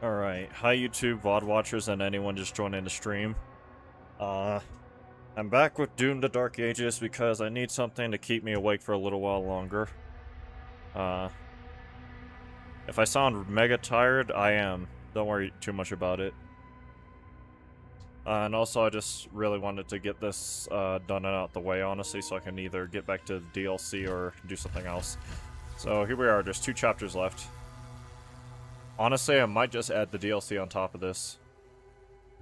Alright, hi YouTube, VOD watchers, and anyone just joining the stream. I'm back with Doom the Dark Ages because I need something to keep me awake for a little while longer. If I sound mega tired, I am. Don't worry too much about it. And also, I just really wanted to get this done and out the way, honestly, so I can either get back to the DLC or do something else. So here we are, there's 2 chapters left. Honestly, I might just add the DLC on top of this.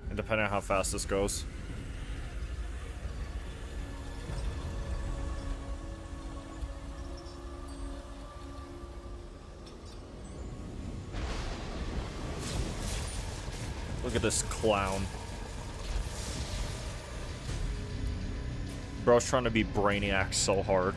And depending on how fast this goes. Look at this clown. Bro's trying to be Brainiac so hard.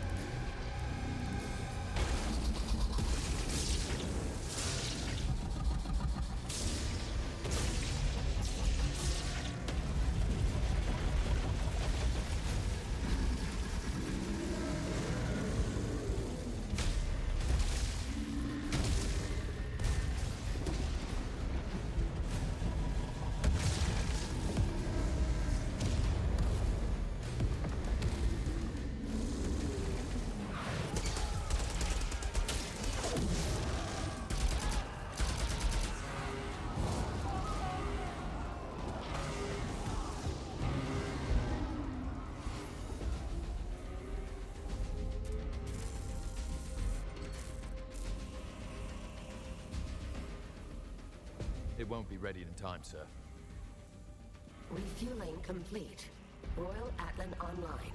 It won't be ready in time, sir. Refueling complete. Royal Atlan online.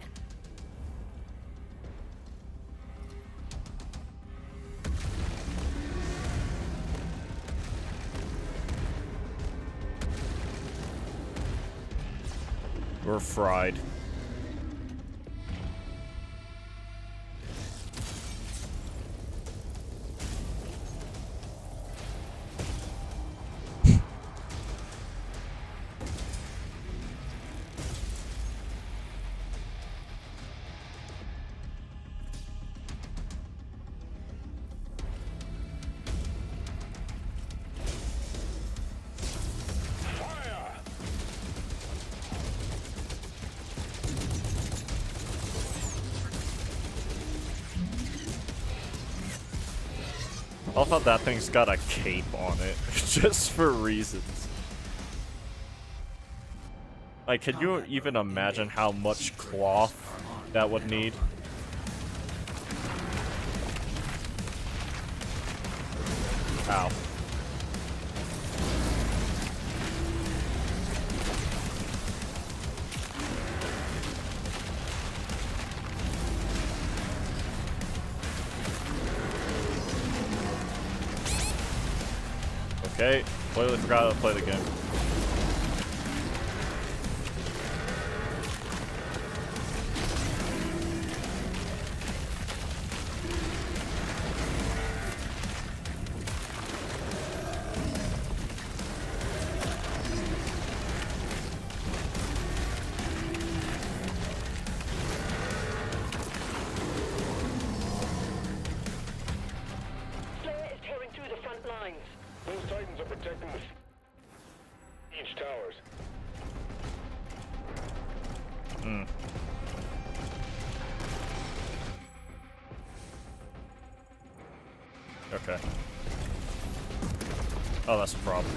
We're fried. I love how that thing's got a cape on it, just for reasons. Like, can you even imagine how much cloth that would need? Ow. Okay, completely forgot how to play the game. Slayer is tearing through the front lines. Those Titans are protecting the siege towers. Okay. Oh, that's a problem.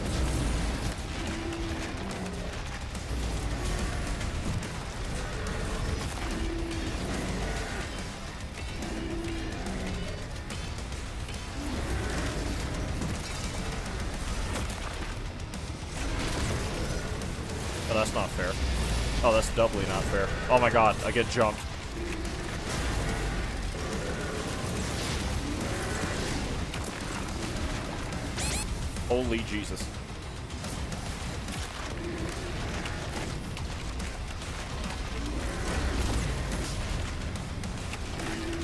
Oh, that's not fair. Oh, that's doubly not fair. Oh my god, I get jumped. Holy Jesus.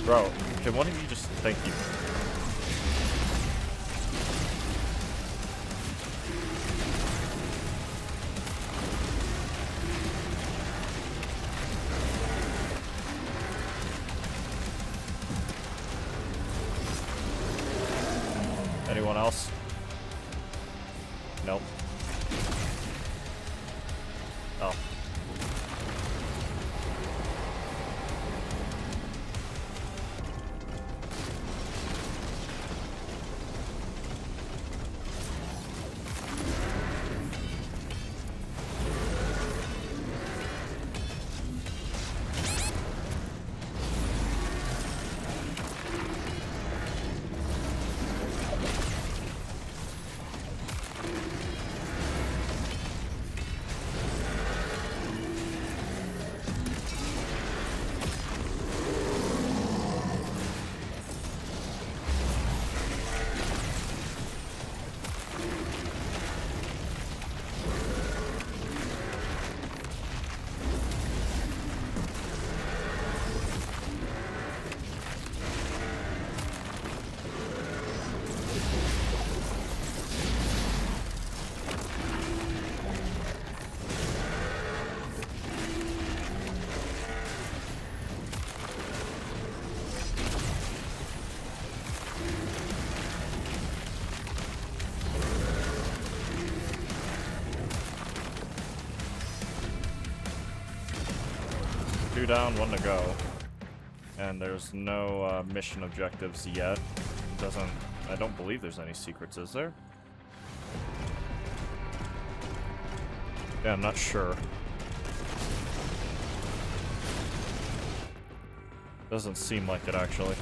Bro, can one of you just... Thank you. Anyone else? Nope. Oh. Two down, one to go. And there's no mission objectives yet. I don't believe there's any secrets, is there? Yeah, I'm not sure. Doesn't seem like it, actually.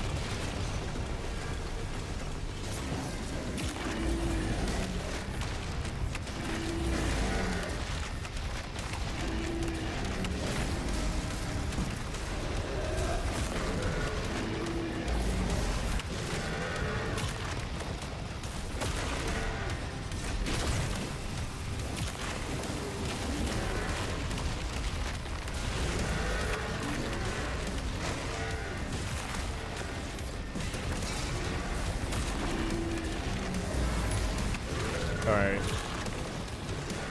Alright.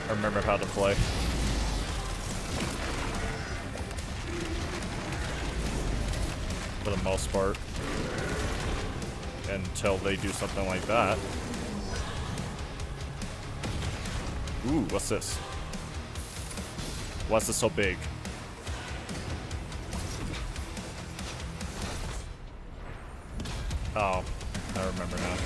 I remember how to play. For the most part. Until they do something like that. Ooh, what's this? Why's this so big? Oh, I remember now.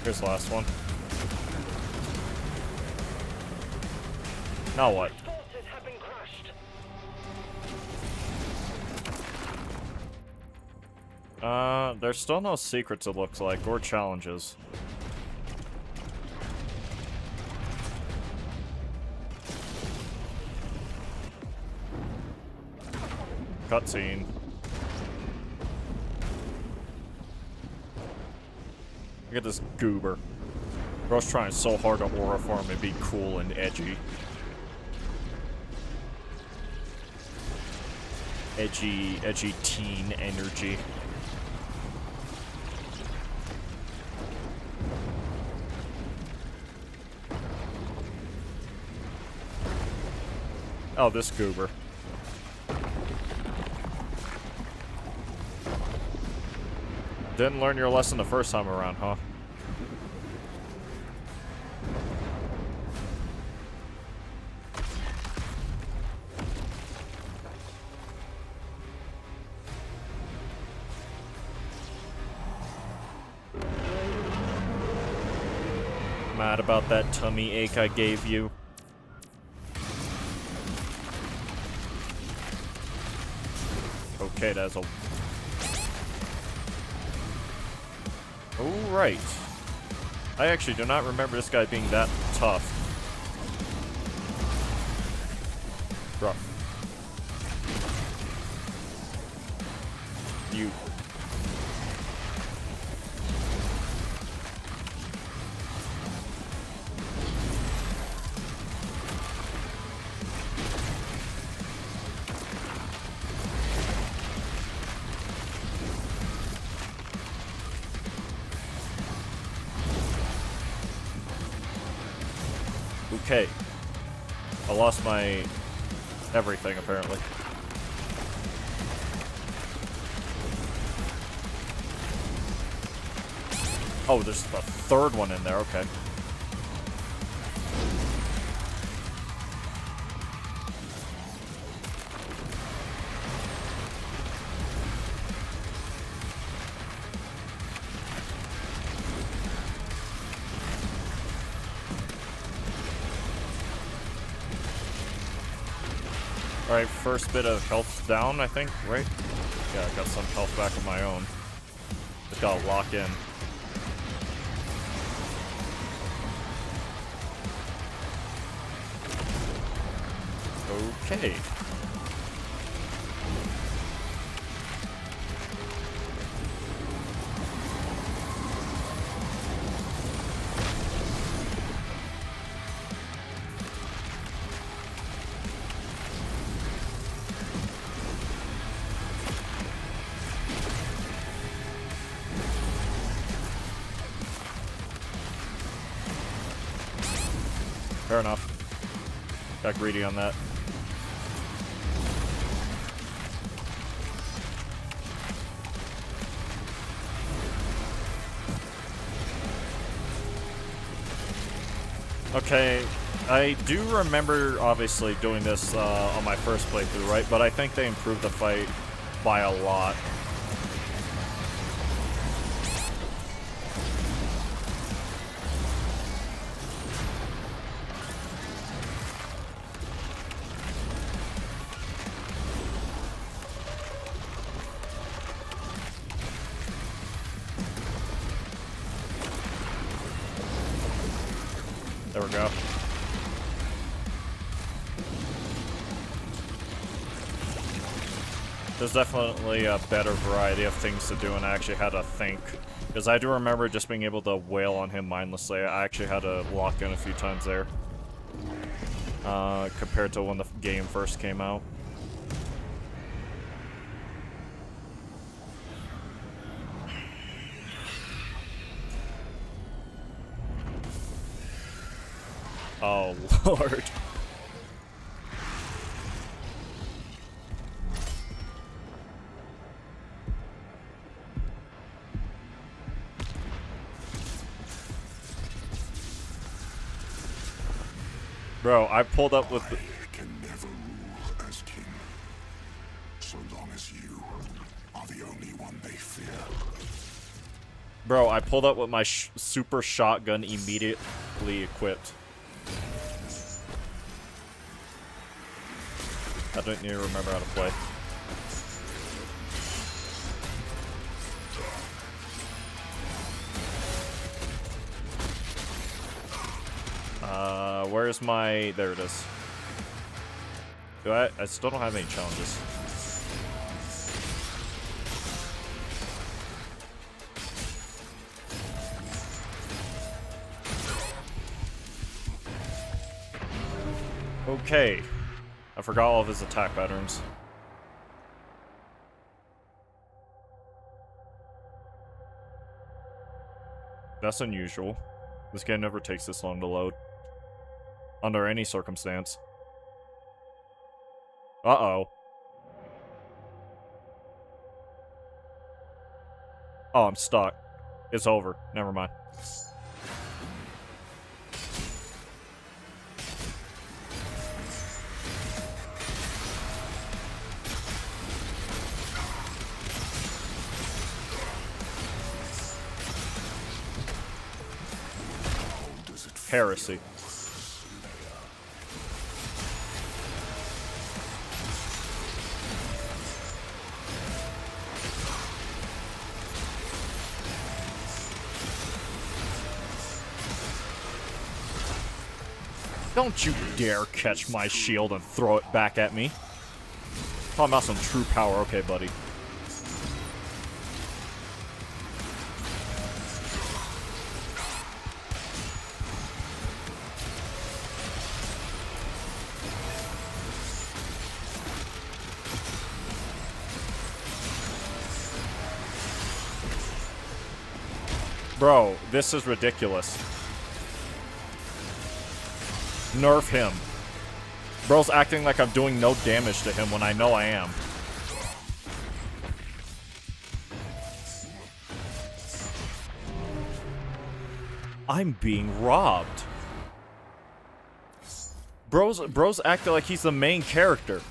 Here's the last one. Now what? Forces have been crushed. There's still no secrets, it looks like, or challenges. Cutscene. Look at this goober. Bro's trying so hard to aura form and be cool and edgy. Edgy teen energy. Oh, this goober. Didn't learn your lesson the first time around, huh? Mad about that tummy ache I gave you. Okay, that's a... Oh, right. I actually do not remember this guy being that tough. Bro. You... Okay. I lost my everything, apparently. Oh, there's a third one in there, okay. Alright, first bit of health down, I think, right? Yeah, I got some health back of my own. Just gotta lock in. Okay. Fair enough. Got greedy on that. Okay, I do remember obviously doing this on my first playthrough, right? But I think they improved the fight by a lot. There we go. There's definitely a better variety of things to do, and I actually had to think. Because I do remember just being able to wail on him mindlessly. I actually had to lock in a few times there. Compared to when the game first came out. Oh, Lord. Bro, I pulled up with the... I can never rule as king, so long as you are the only one they fear. Bro, I pulled up with my super shotgun immediately equipped. I don't even remember how to play. Where's my... There it is. Do I still don't have any challenges. Okay. I forgot all of his attack patterns. That's unusual. This game never takes this long to load. Under any circumstance. Uh-oh. Oh, I'm stuck. It's over. Never mind. Heresy. Don't you dare catch my shield and throw it back at me. Talking about some true power. Okay, buddy. Bro, this is ridiculous. Nerf him. Bro's acting like I'm doing no damage to him when I know I am. I'm being robbed. Bro's acting like he's the main character.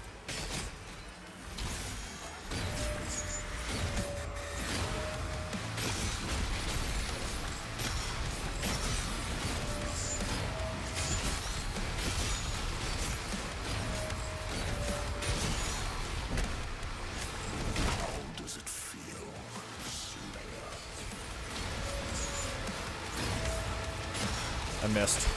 I missed.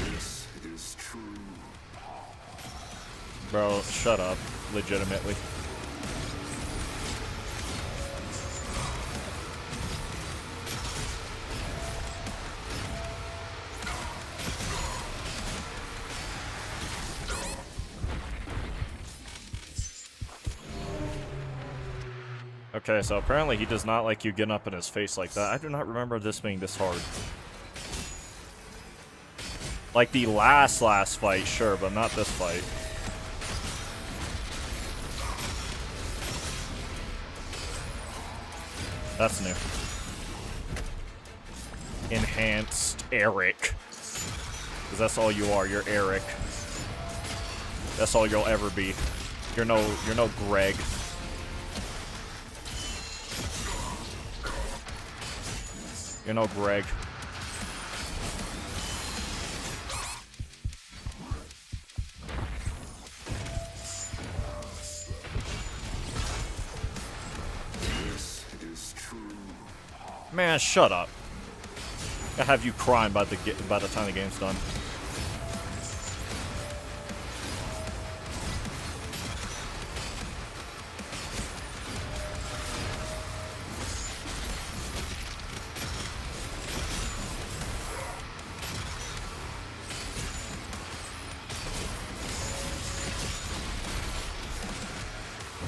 This is true. Bro, shut up. Legitimately. Okay, so apparently he does not like you getting up in his face like that. I do not remember this being this hard. Like the last fight, sure, but not this fight. That's new. Enhanced Eric. Because that's all you are, you're Eric. That's all you'll ever be. You're no Greg. You're no Greg. This is true. Man, shut up. I'll have you crying by the time the game's done.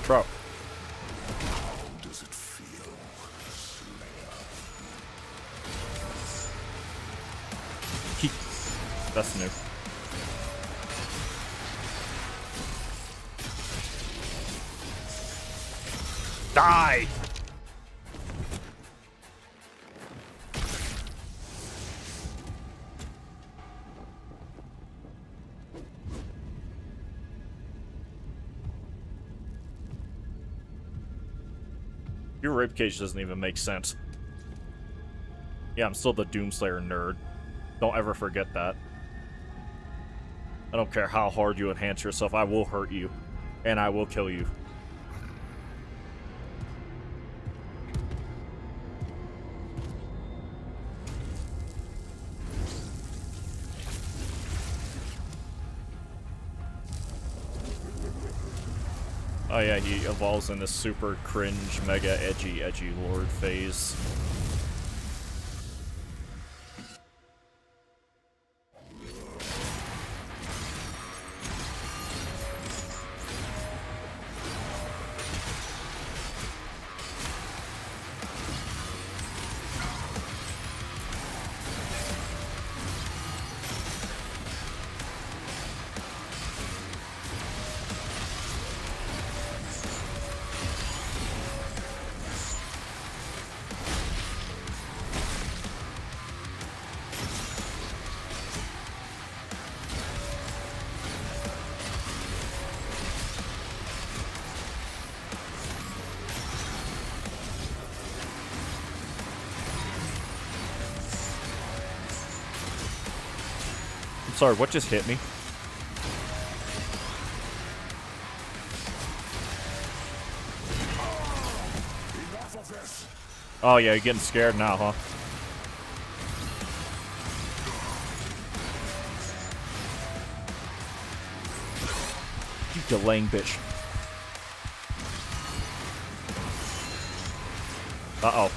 Bro. How does it feel, Slayer? That's new. Die! Your ribcage doesn't even make sense. Yeah, I'm still the Doomslayer nerd. Don't ever forget that. I don't care how hard you enhance yourself, I will hurt you. And I will kill you. Oh yeah, he evolves in this super cringe, mega edgy lord phase. I'm sorry, what just hit me? Enough of this. Oh yeah, you're getting scared now, huh? You delaying bitch. Uh-oh.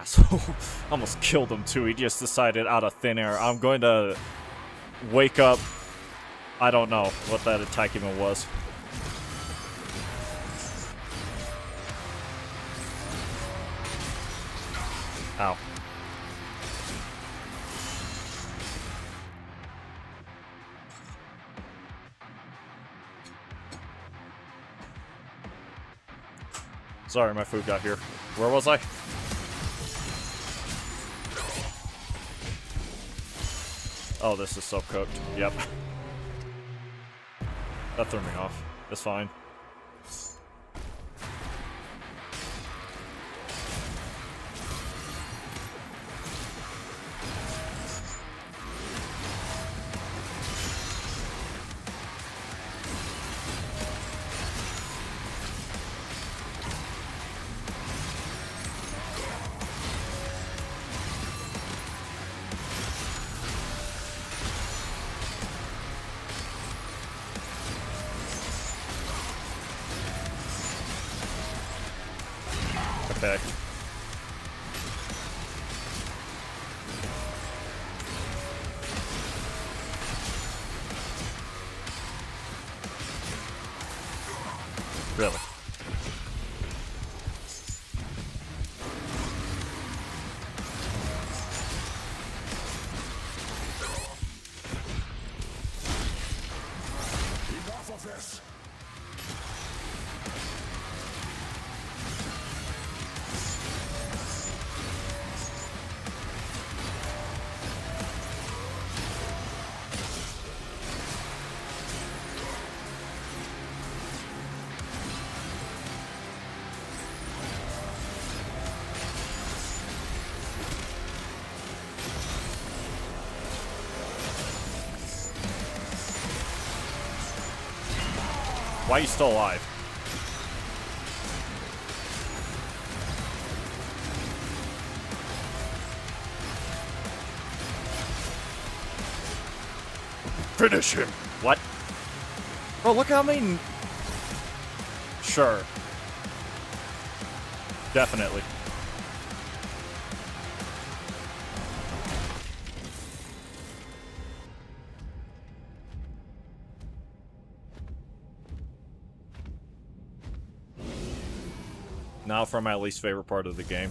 asshole. Almost killed him too. He just decided out of thin air, I'm going to wake up. I don't know what that attack even was. Ow. Sorry, my food got here. Where was I? Oh, this is so cooked. Yep. That threw me off. It's fine. Okay. Really? Enough of this! Why are you still alive? Finish him! What? Bro, look how many... Sure. Definitely. Now for my least favorite part of the game.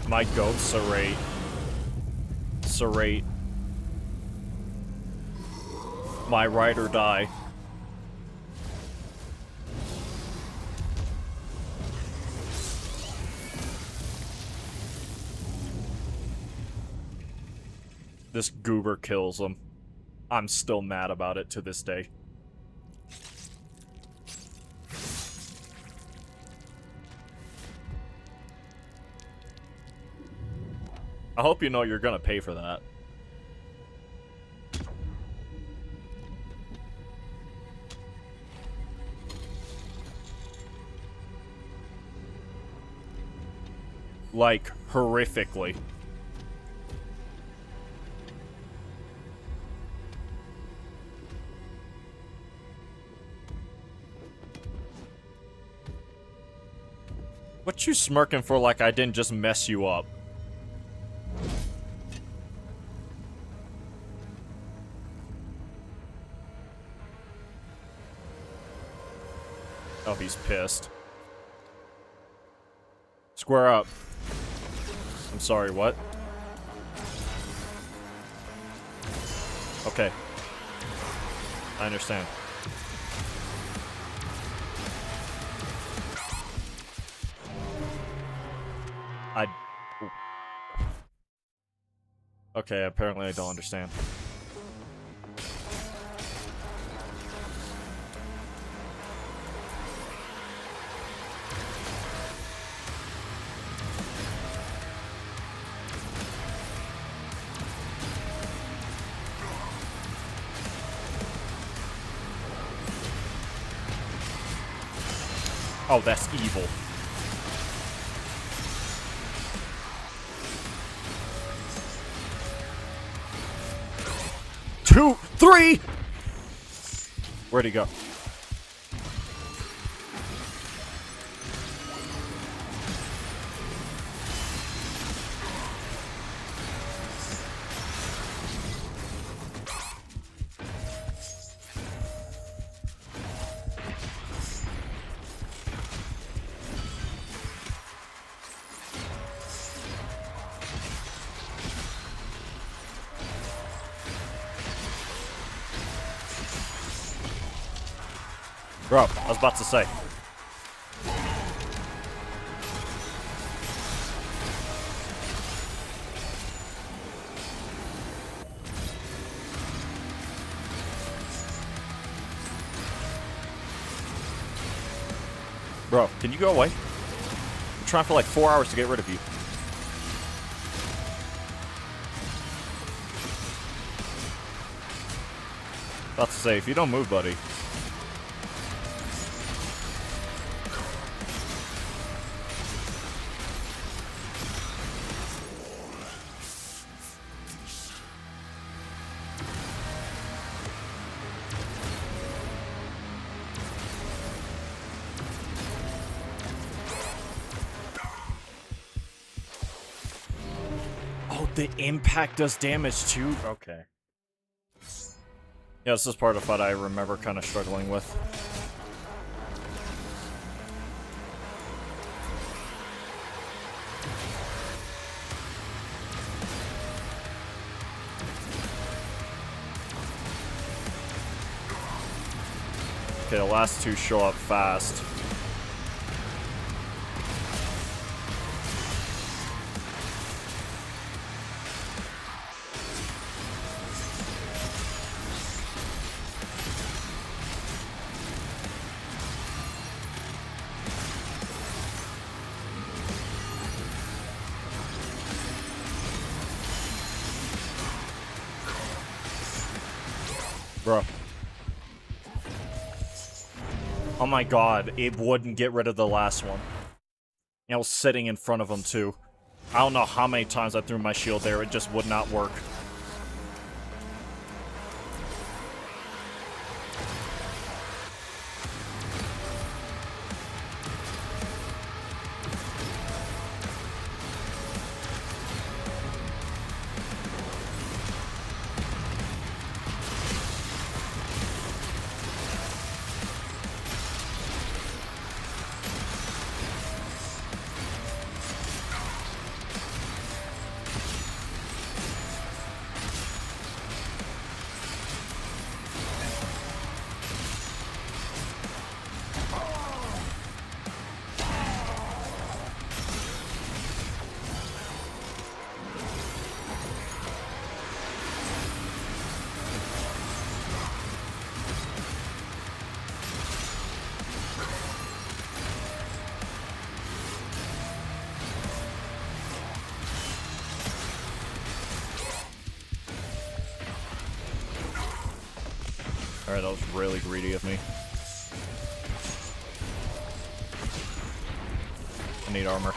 My goat serrate my ride or die. This goober kills him. I'm still mad about it to this day. I hope you know you're gonna pay for that. Like, horrifically. What you smirking for like I didn't just mess you up? Oh, he's pissed. Square up. I'm sorry, what? Okay. I understand. Ooh. Okay, apparently I don't understand. Oh, that's evil. Two, three! Where'd he go? Bro, I was about to say. Bro, can you go away? I'm trying for like 4 hours to get rid of you. About to say, if you don't move, buddy. Oh, the impact does damage too? Okay. Yeah, this is part of what I remember kind of struggling with. Okay, the last two show up fast. Bro. Oh my god, it wouldn't get rid of the last one. I was sitting in front of him too. I don't know how many times I threw my shield there, it just would not work. Alright, that was really greedy of me. I need armor.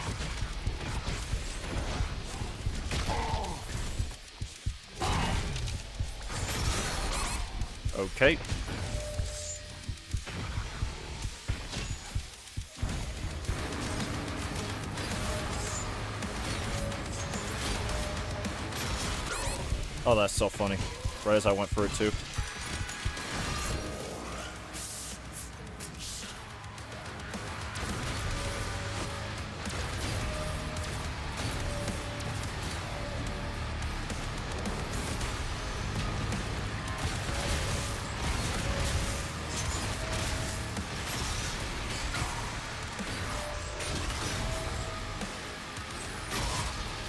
Okay. Oh, that's so funny. Right as I went for it too.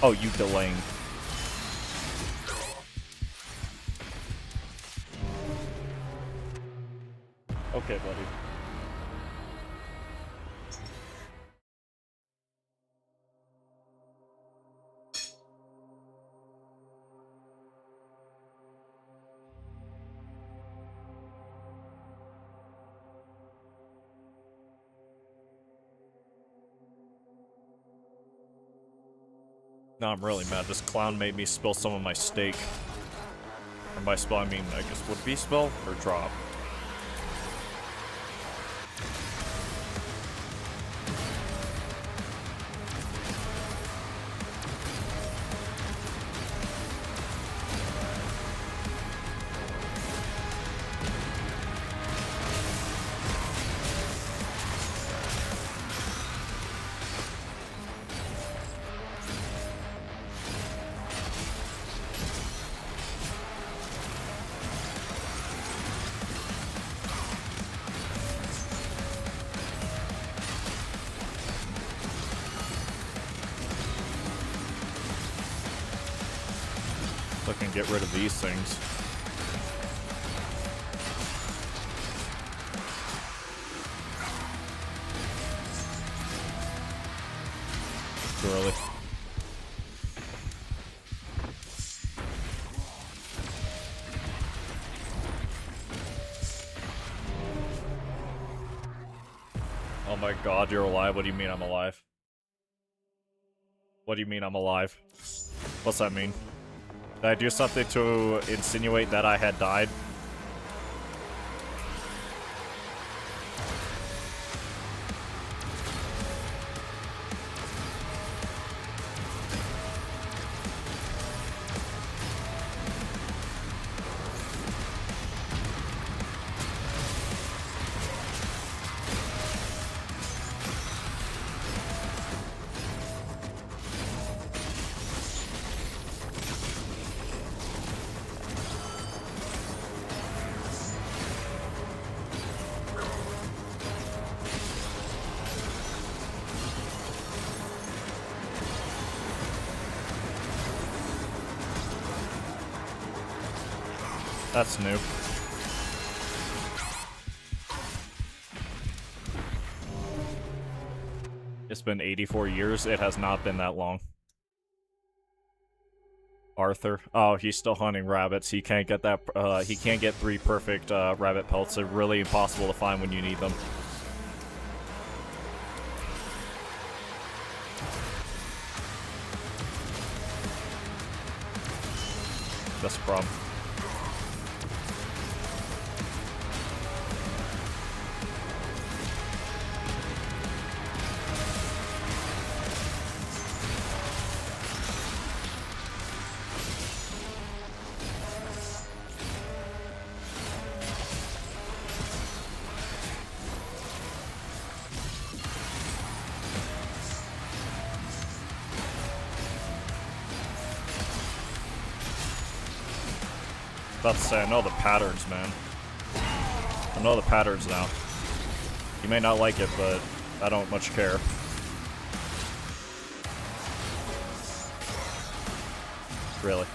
Oh, you delaying. Okay, buddy. No, I'm really mad. This clown made me spill some of my steak. And by spill, I mean, I guess, would it be spill or drop? get rid of these things. Too early. Oh my god, you're alive? What do you mean I'm alive? What do you mean I'm alive? What's that mean? Did I do something to insinuate that I had died? That's new. It's been 84 years. It has not been that long. Arthur. Oh, he's still hunting rabbits. He can't get that. He can't get 3 perfect rabbit pelts. They're really impossible to find when you need them. That's the problem. About to say, I know the patterns, man. I know the patterns now. You may not like it, but I don't much care. Really.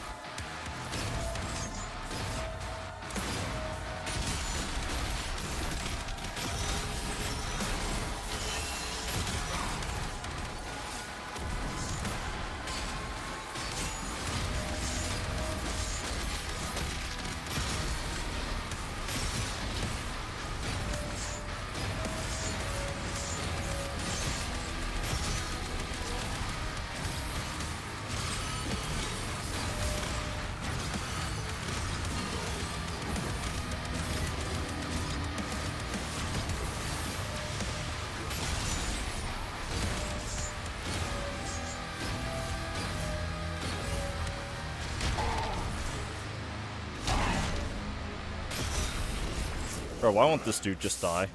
Bro, why won't this dude just die?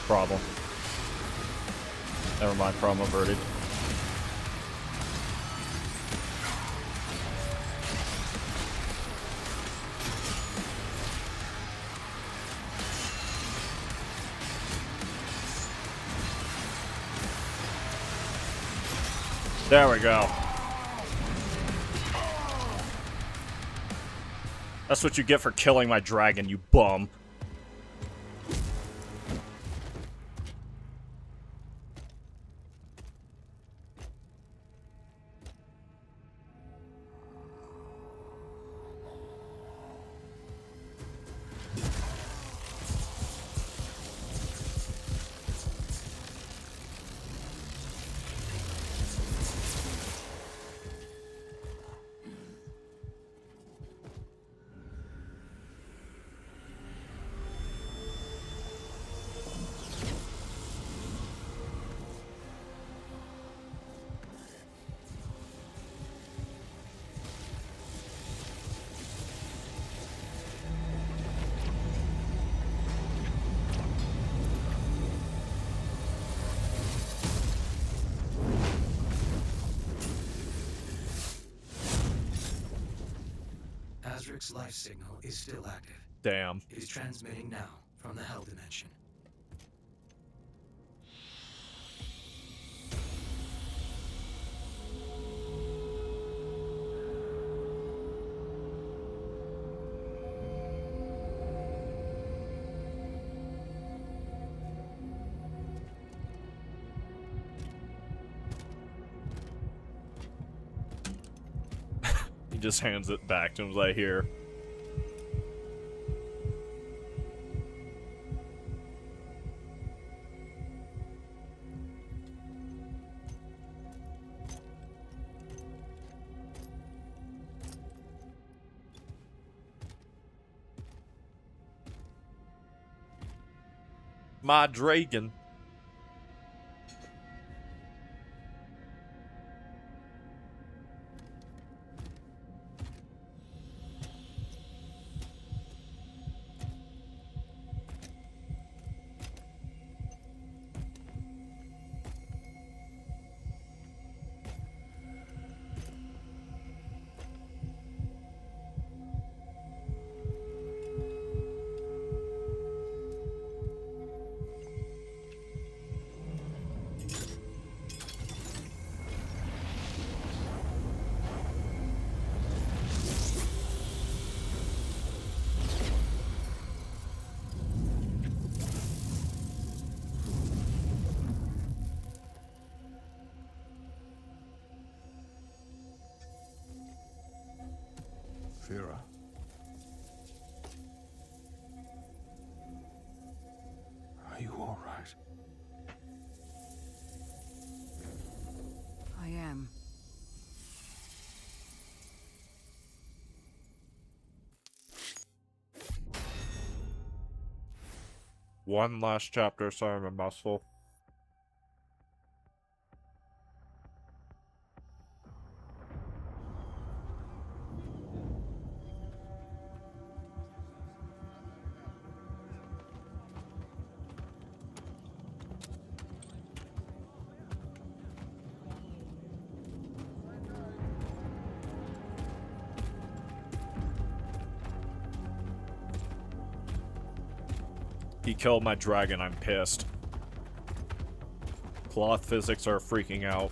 Problem. Never mind, problem averted. There we go. That's what you get for killing my dragon, you bum. Matrix life signal is still active. Damn. It is transmitting now from the Hell Dimension. He just hands it back to him like, here. My dragon. Vera. Are you all right? I am. One last chapter, sorry I'm a mouthful. He killed my dragon, I'm pissed. Cloth physics are freaking out.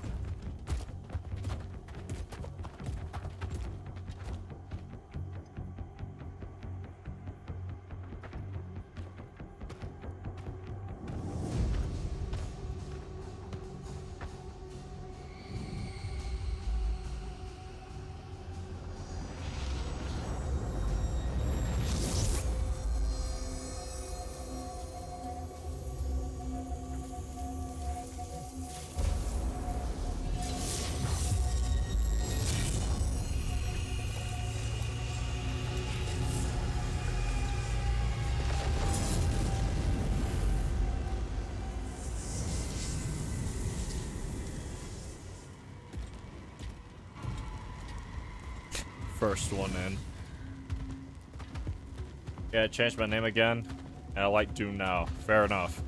First one in. Yeah, I changed my name again, and I like Doom now. Fair enough.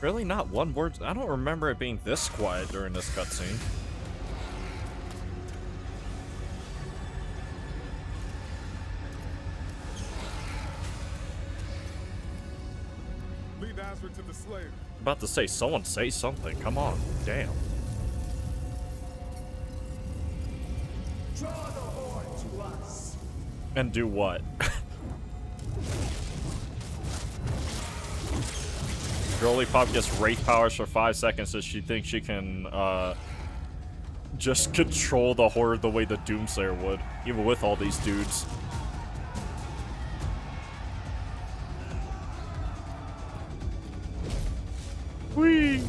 Really, not one word? I don't remember it being this quiet during this cutscene. Leave ahzrak to the slave. About to say, someone say something. Come on. Damn. Draw the horde to us. And do what? Girly Pop gets wraith powers for 5 seconds so she thinks she can, just control the horde the way the Doomslayer would, even with all these dudes. Whee!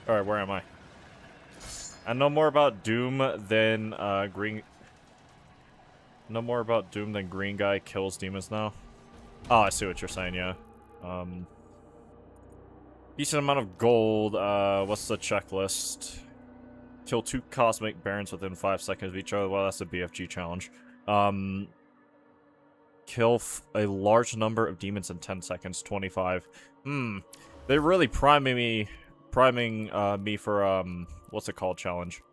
Alright, where am I? I know more about Doom than, Green... No more about Doom than Green Guy kills demons now. Oh, I see what you're saying, yeah. Decent amount of gold. What's the checklist? Kill 2 cosmic barons within 5 seconds of each other. Well, that's a BFG challenge. Kill a large number of demons in 10 seconds. 25. They're really priming me for, what's it called challenge?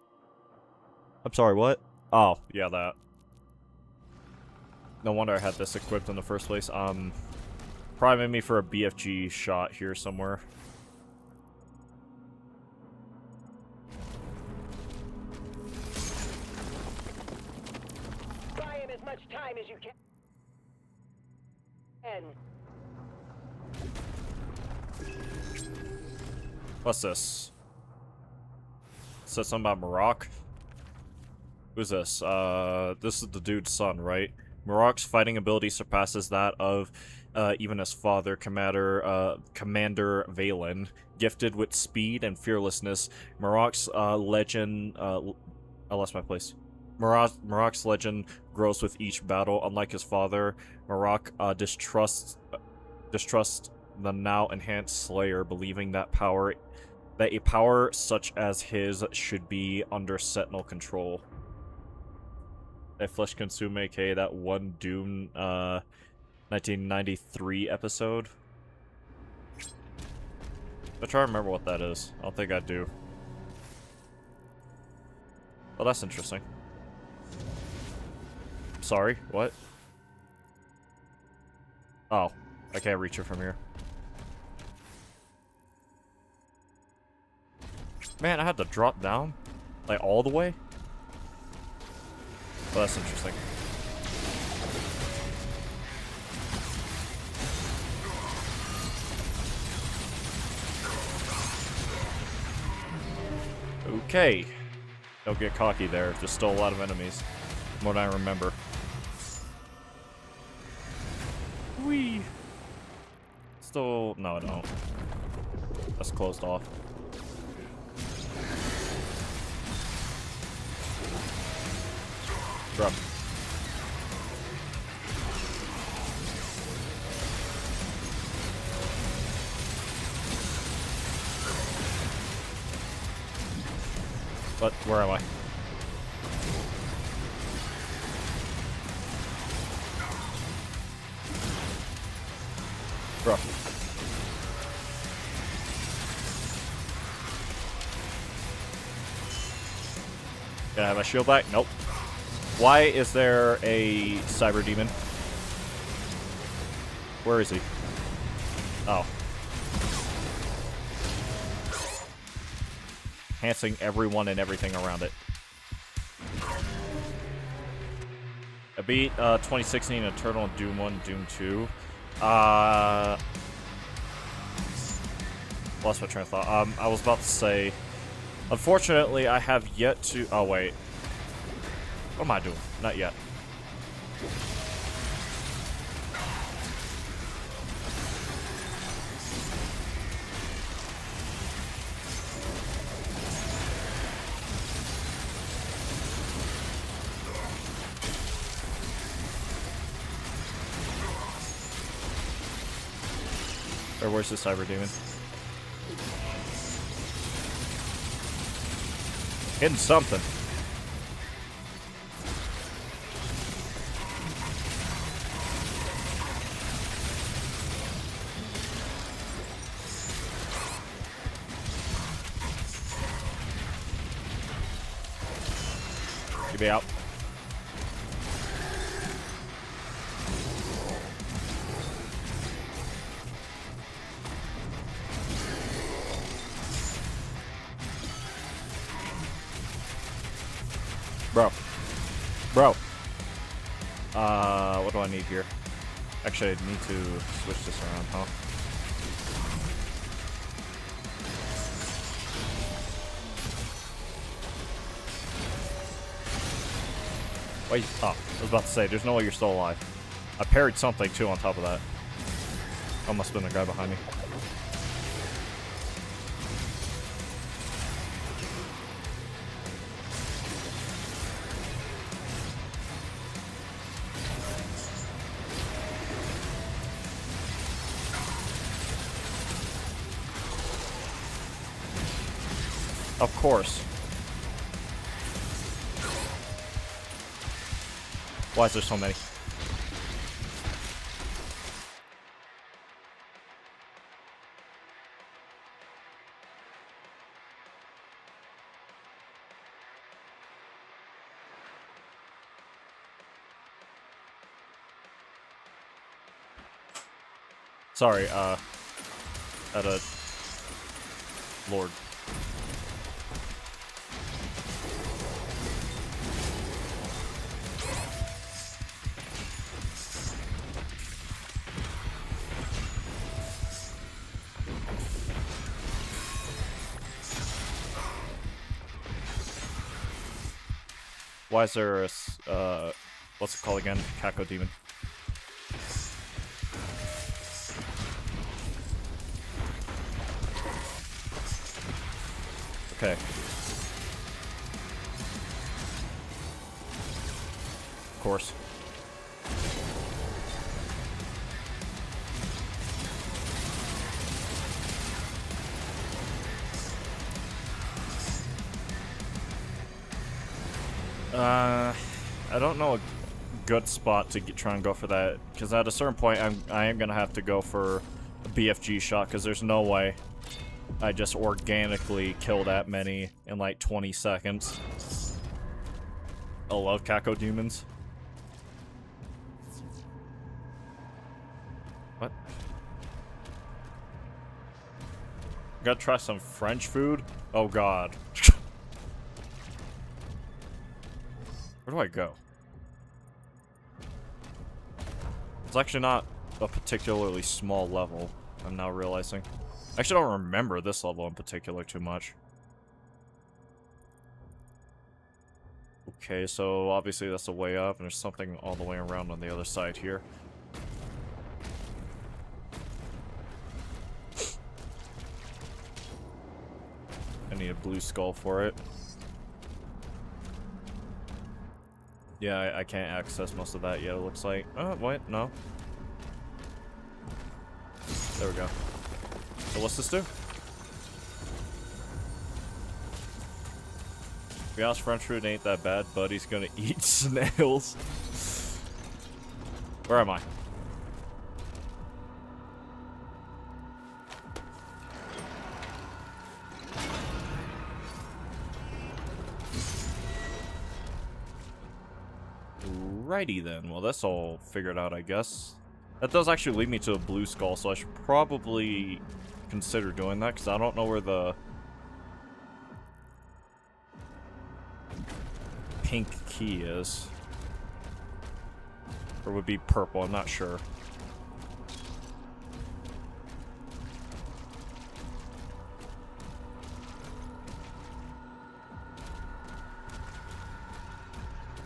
I'm sorry, what? Oh, yeah, that. No wonder I had this equipped in the first place. Priming me for a BFG shot here somewhere. Buy him as much time as you can. What's this? It says something about Marok. Who's this? This is the dude's son, right? Marok's fighting ability surpasses that of even his father, Commander Valen. Gifted with speed and fearlessness, Marok's legend... I lost my place. Marok's legend grows with each battle. Unlike his father, Marok distrusts the now enhanced Slayer, believing that a power such as his should be under Sentinel control. That Flesh Consume, aka that one Doom 1993 episode. I try to remember what that is. I don't think I do. Well, that's interesting. Sorry, what? Oh, I can't reach it from here. Man, I had to drop down? Like, all the way? Well, that's interesting. Okay. Don't get cocky there. There's still a lot of enemies. More than I remember. Whee! Still... No, I don't. That's closed off. Drop. But where am I? Bro. Can I have my shield back? Nope. Why is there a cyber demon? Where is he? Oh. Enhancing everyone and everything around it. I beat 2016 Eternal and Doom 1, Doom 2. Lost my train of thought. I was about to say, unfortunately, I have yet to. Oh wait, what am I doing? Not yet. Or where's the cyber demon? Hitting something. Get me out. Bro. What do I need here? Actually, I need to switch this around, huh? Wait, oh, I was about to say, there's no way you're still alive. I parried something, too, on top of that. Oh, must have been the guy behind me. Of course. Why is there so many? Sorry, at a lord. Why is there a, what's it called again? Caco demon. Okay. Of course. I don't know a good spot to try and go for that, because at a certain point I am gonna have to go for a BFG shot, because there's no way I just organically kill that many in like 20 seconds. I love Caco demons. What? Gotta try some French food? Oh god. Where do I go? It's actually not a particularly small level, I'm now realizing. I actually don't remember this level in particular too much. Okay, so obviously that's the way up, and there's something all the way around on the other side here. I need a blue skull for it. Yeah, I can't access most of that yet, it looks like. Oh, wait, no. There we go. So what's this do? To be honest, French food ain't that bad, but he's gonna eat snails. Where am I? Righty then. Well, that's all figured out, I guess. That does actually lead me to a blue skull, so I should probably consider doing that, because I don't know where the pink key is. Or would be purple, I'm not sure.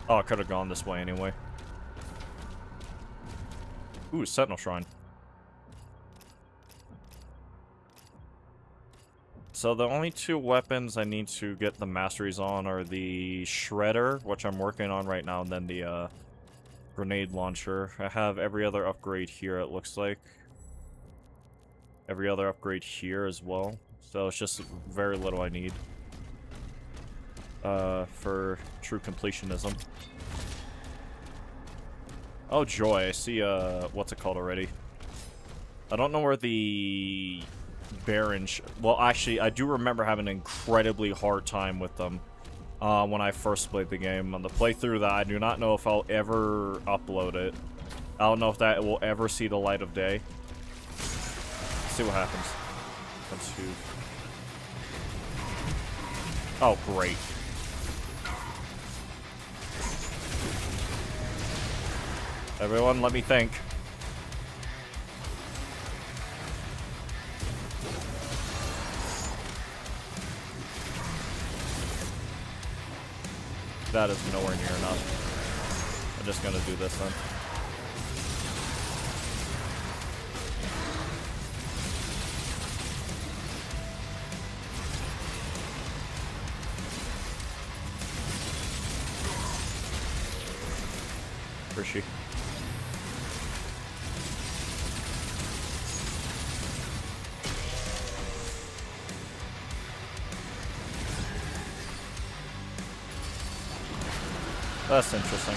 Oh, I could have gone this way anyway. Ooh, Sentinel Shrine. So the only two weapons I need to get the masteries on are the Shredder, which I'm working on right now, and then the grenade launcher. I have every other upgrade here, it looks like. Every other upgrade here as well. So it's just very little I need for true completionism. Oh joy, I see what's it called already. I don't know where the Baron well, actually, I do remember having an incredibly hard time with them when I first played the game. On the playthrough that I do not know if I'll ever upload it. I don't know if that will ever see the light of day. Let's see what happens. Oh, great. Everyone, let me think. That is nowhere near enough. I'm just gonna do this then. Where's she? That's interesting.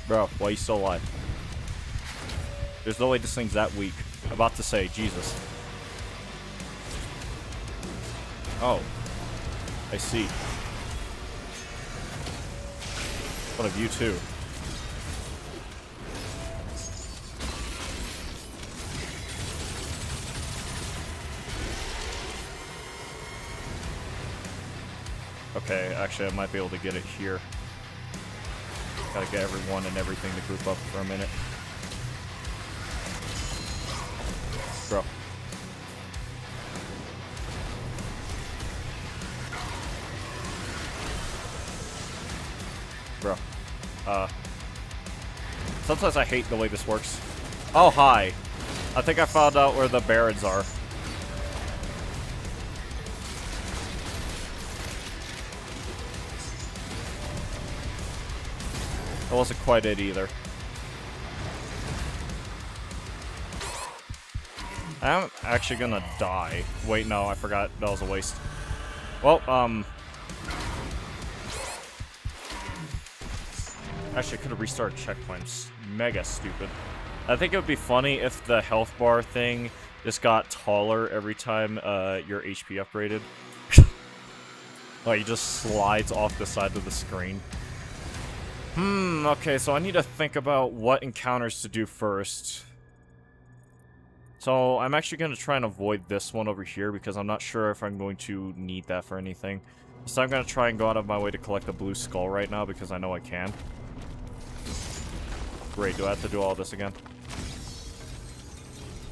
Bro, why are you still alive? There's no way this thing's that weak. I'm about to say, Jesus. Oh. I see. One of you too. Okay, actually I might be able to get it here. Gotta get everyone and everything to group up for a minute. Bro. Bro. Sometimes I hate the way this works. Oh, hi. I think I found out where the Barons are. That wasn't quite it either. I'm actually gonna die. Wait, no, I forgot. That was a waste. Well, actually, I could have restarted checkpoints. Mega stupid. I think it would be funny if the health bar thing just got taller every time your HP upgraded. Like, it just slides off the side of the screen. Okay, so I need to think about what encounters to do first. So, I'm actually going to try and avoid this one over here because I'm not sure if I'm going to need that for anything. So I'm going to try and go out of my way to collect the blue skull right now because I know I can. Great, do I have to do all this again?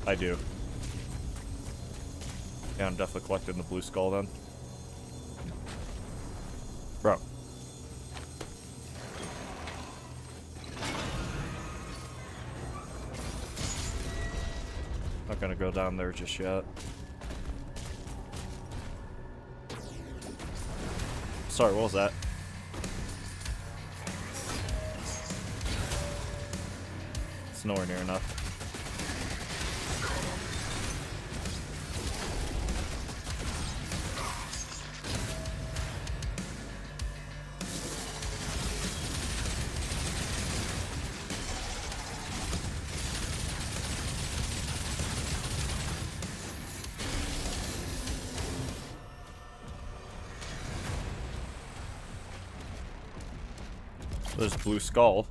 I do. Yeah, I'm definitely collecting the blue skull then. Bro. Not gonna go down there just yet. Sorry, what was that? It's nowhere near enough. There's blue skull.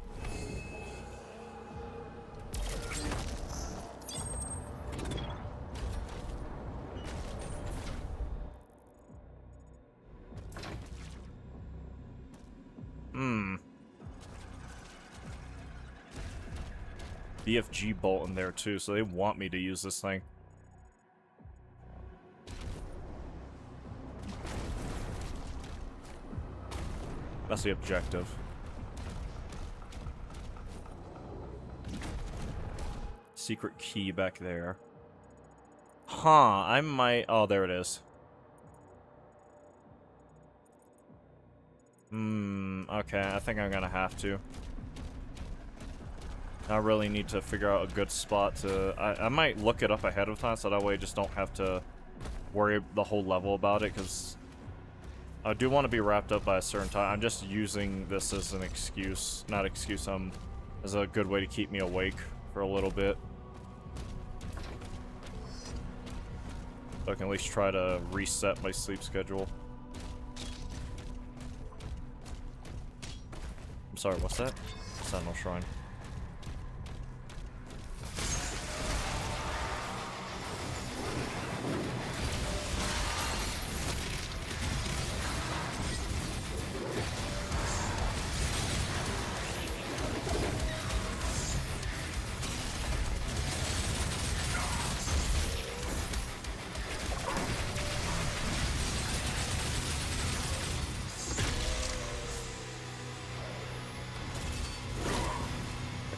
BFG bolt in there too, so they want me to use this thing. That's the objective. Secret key back there. Huh, I might... Oh, there it is. Okay, I think I'm gonna have to. I really need to figure out a good spot to... I might look it up ahead of time, so that way I just don't have to worry the whole level about it, because I do want to be wrapped up by a certain time. I'm just using this as an excuse. Not excuse, as a good way to keep me awake for a little bit. So I can at least try to reset my sleep schedule. I'm sorry, what's that? Sentinel Shrine.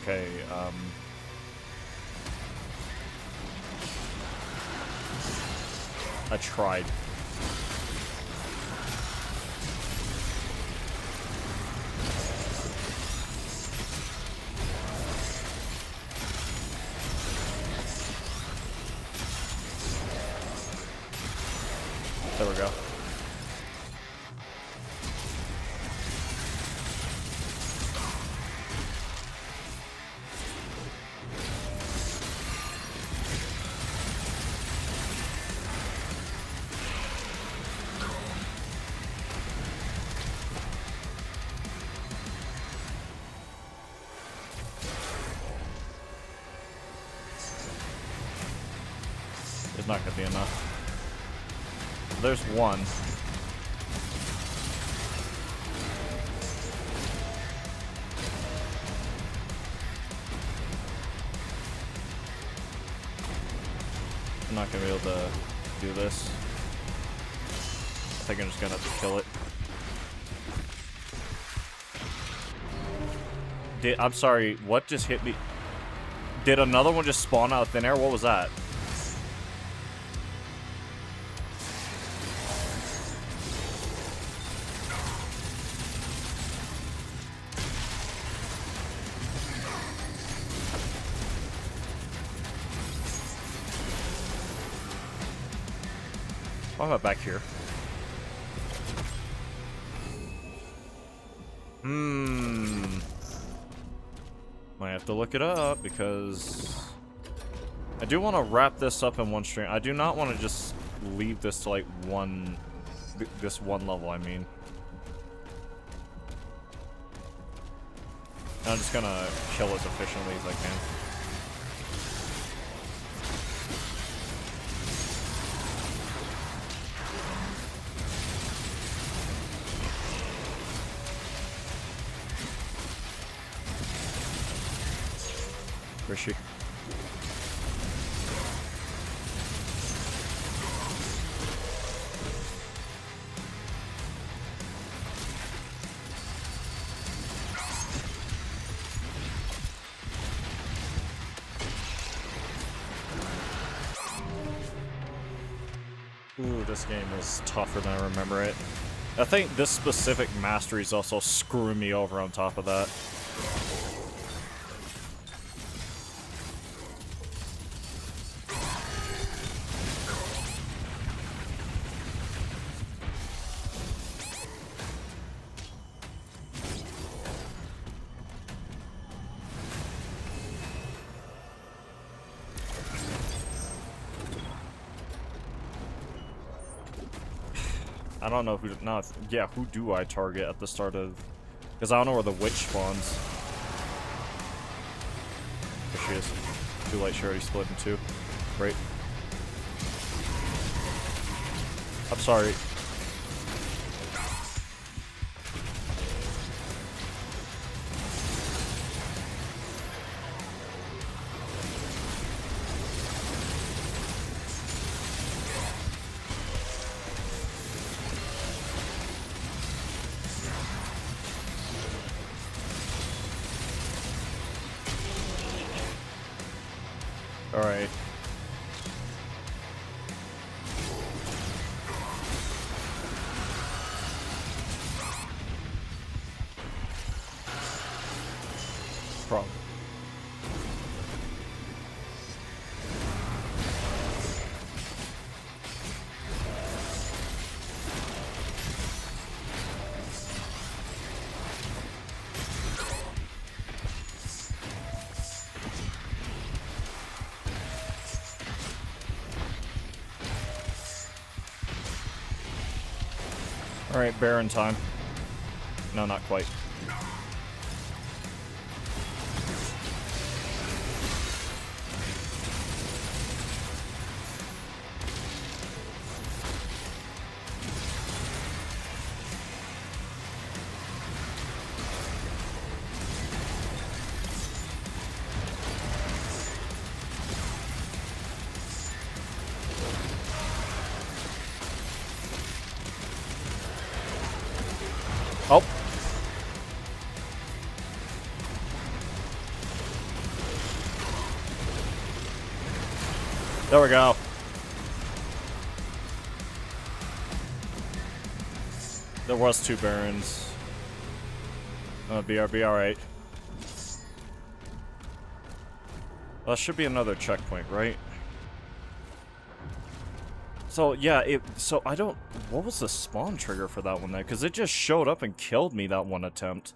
Okay, I tried. There we go. It's not gonna be enough. There's one. I'm not gonna be able to do this. I think I'm just gonna have to kill it. I'm sorry, what just hit me? Did another one just spawn out of thin air? What was that? Why am I back here? Might have to look it up because I do want to wrap this up in one stream. I do not want to just leave this to like this one level, I mean. I'm just gonna kill as efficiently as I can. Where is she? Ooh, this game is tougher than I remember it. I think this specific mastery is also screwing me over on top of that. I don't know who. No, yeah, who do I target at the start of? Because I don't know where the witch spawns. There she is. Too late. She already split in two. Great. I'm sorry. Alright. Problem. Alright, Baron time. No, not quite. Oh. There we go. There was 2 Barons. BRB, alright. Well, that should be another checkpoint, right? So, yeah, so I don't... What was the spawn trigger for that one then? Because it just showed up and killed me that one attempt.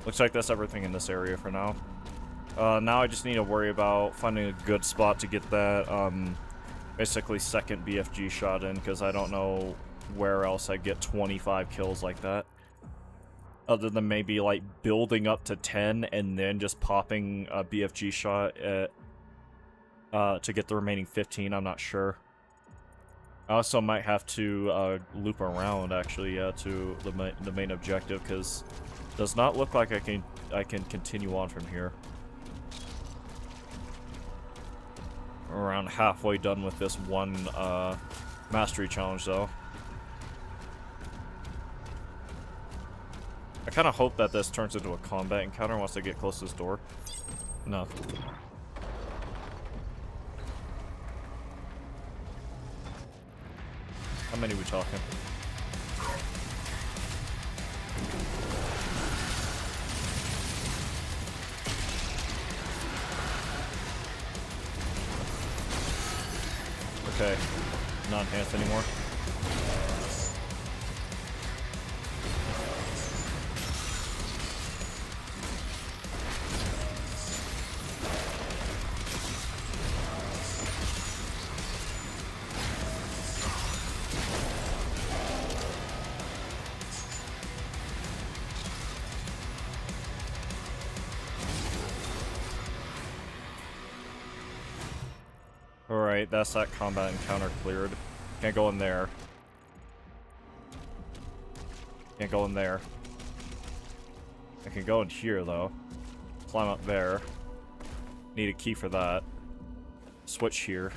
Looks like that's everything in this area for now. Now I just need to worry about finding a good spot to get that, basically second BFG shot in, because I don't know where else I get 25 kills like that. Other than maybe, like, building up to 10 and then just popping a BFG shot at, to get the remaining 15, I'm not sure. I also might have to, loop around, actually, to the main objective, because it does not look like I can continue on from here. Around halfway done with this one mastery challenge, though. I kind of hope that this turns into a combat encounter once I get close to this door. No. How many are we talking? Okay, not enhanced anymore. Alright, that's that combat encounter cleared. Can't go in there. Can't go in there. I can go in here, though. Climb up there. Need a key for that. Switch here.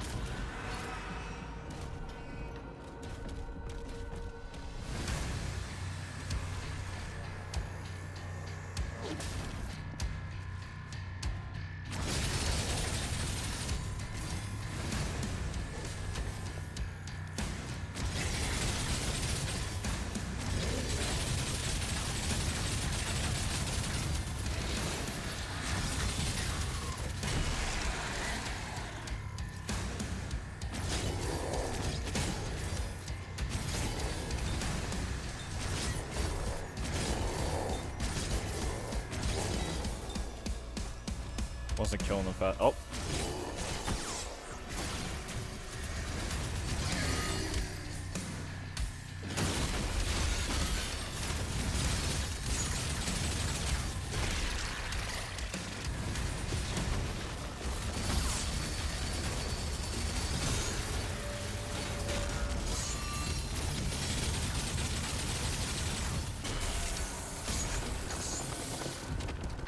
Wasn't killing them fast. Oh.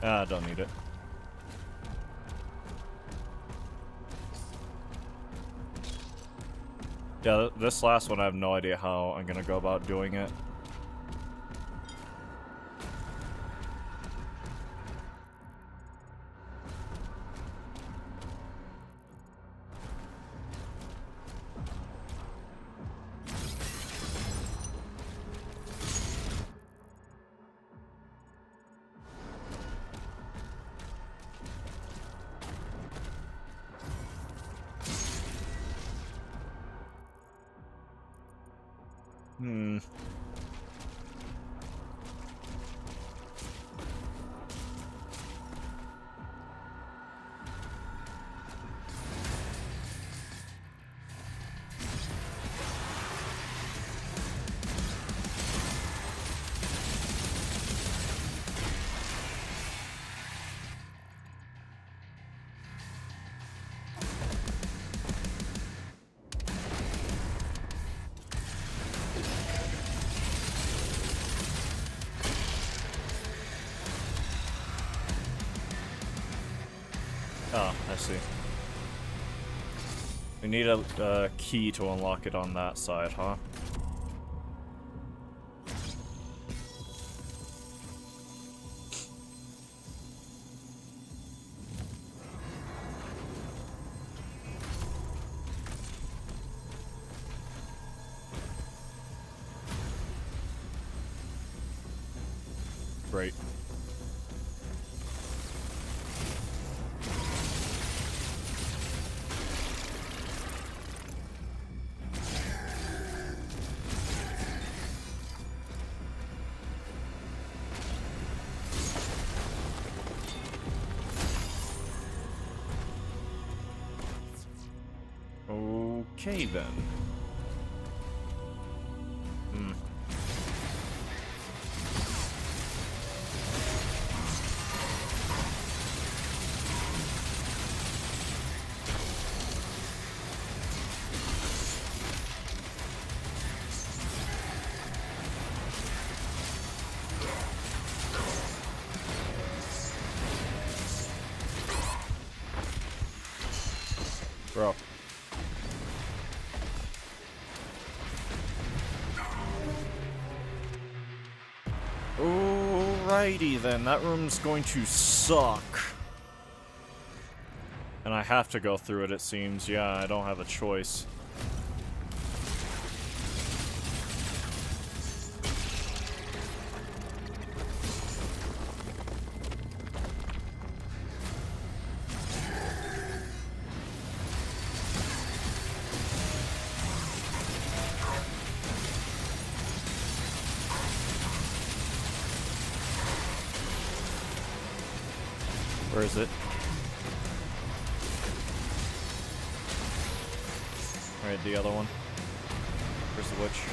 Ah, don't need it. Yeah, this last one I have no idea how I'm gonna go about doing it. Oh, I see. We need a key to unlock it on that side, huh? great. Okay, then. Bro. Alrighty then, that room's going to suck. And I have to go through it, it seems. Yeah, I don't have a choice. Where is it? Alright, the other one. Where's the witch?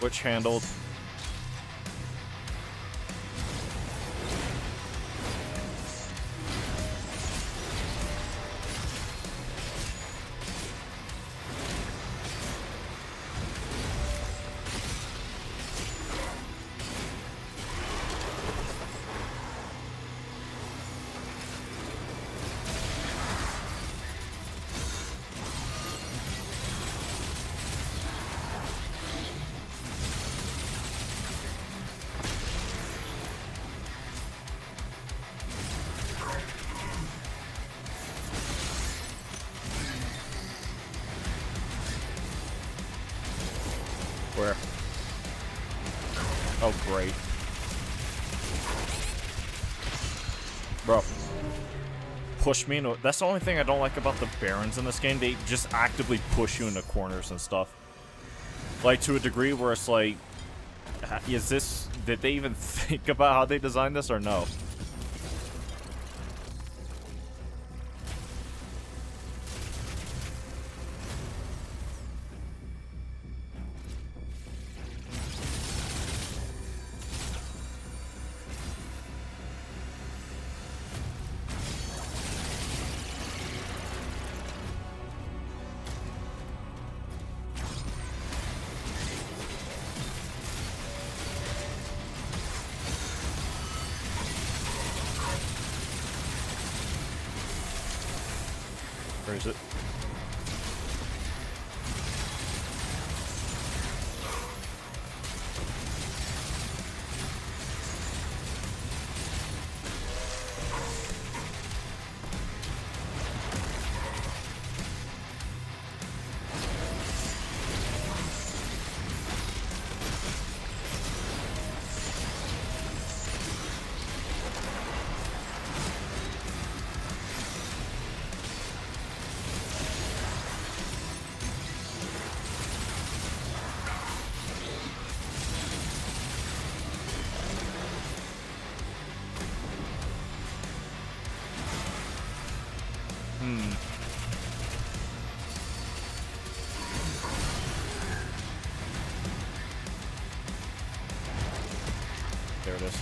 Witch handled. Where? Oh, great. Bro. Push me into... That's the only thing I don't like about the Barons in this game. They just actively push you into corners and stuff. Like, to a degree where it's like... Is this... Did they even think about how they designed this or no? Where is it? There it is.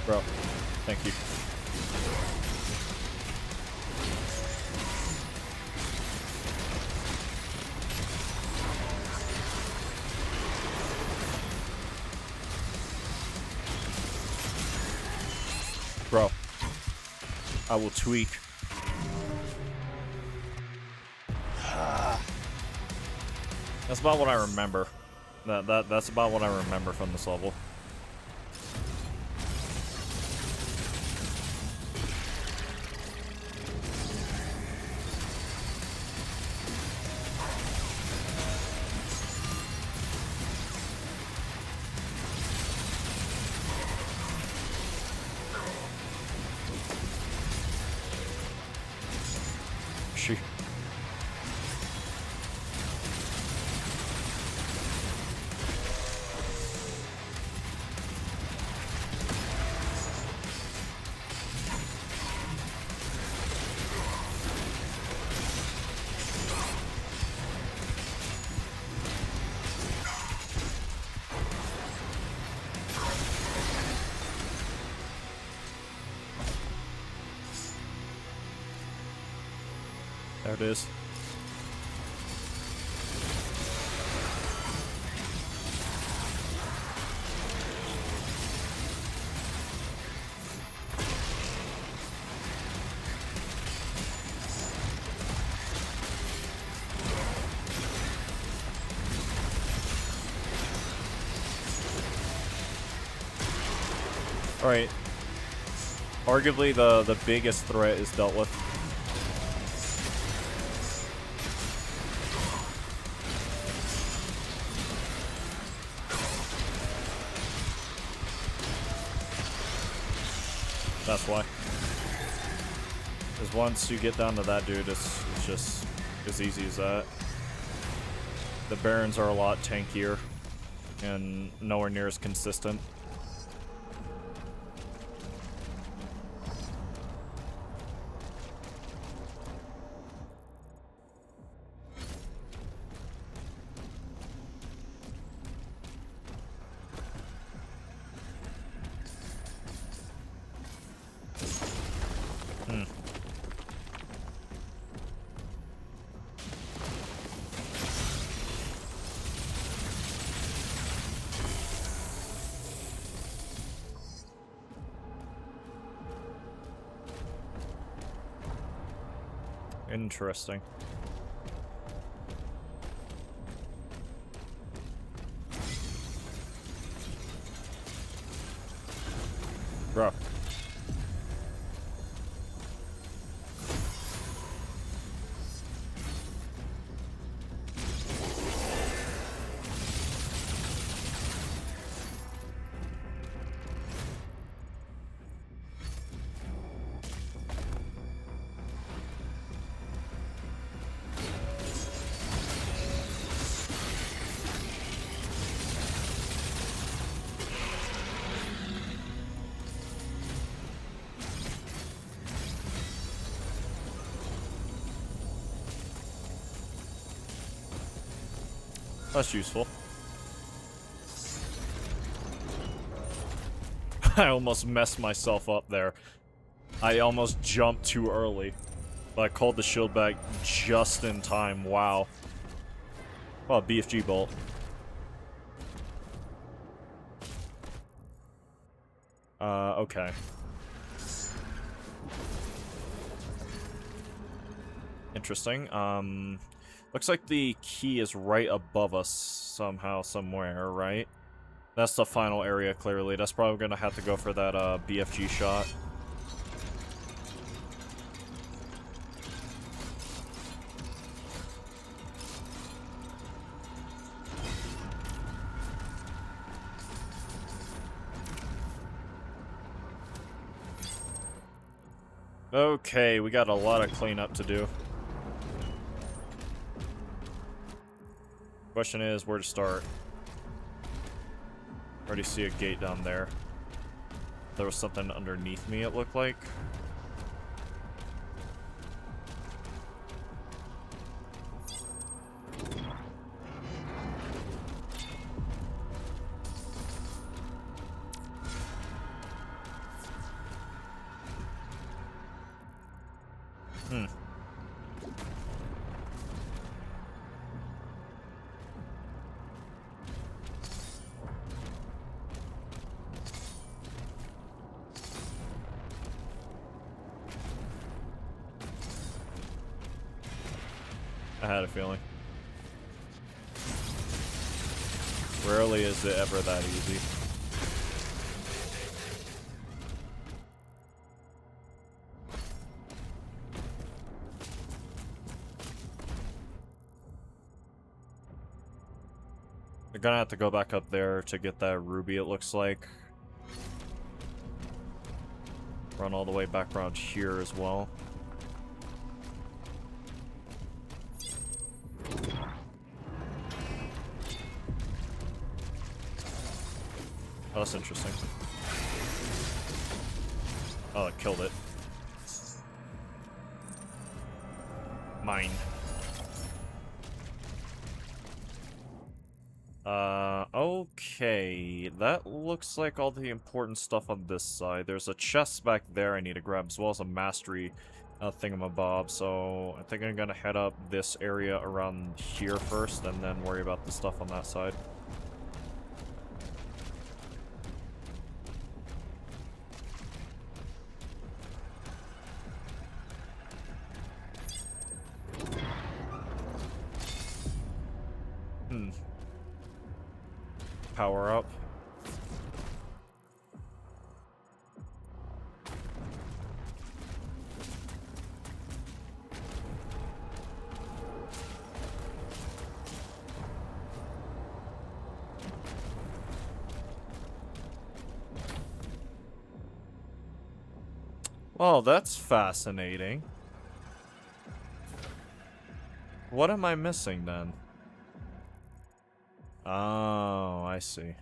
Bro, thank you. Bro, I will tweak. That's about what I remember. That's about what I remember from this level. sketchy. There it is. All right. Arguably the biggest threat is dealt with. That's why. Because once you get down to that dude, it's just as easy as that. The Barons are a lot tankier and nowhere near as consistent. Interesting. Bro. That's useful. I almost messed myself up there. I almost jumped too early. But I called the shield back just in time. Wow. Oh, BFG bolt. Okay. Interesting. Looks like the key is right above us somehow, somewhere, right? That's the final area, clearly. That's probably gonna have to go for that, BFG shot. Okay, we got a lot of cleanup to do. Question is, where to start? Already see a gate down there. There was something underneath me, it looked like. I had a feeling. Rarely is it ever that easy. We're gonna have to go back up there to get that ruby, it looks like. Run all the way back around here as well. Oh, that's interesting. Oh, it killed it. Mine. Okay. That looks like all the important stuff on this side. There's a chest back there I need to grab, as well as a mastery thingamabob. So I think I'm gonna head up this area around here first, and then worry about the stuff on that side. Power up. Well, that's fascinating. What am I missing then? Oh, I see.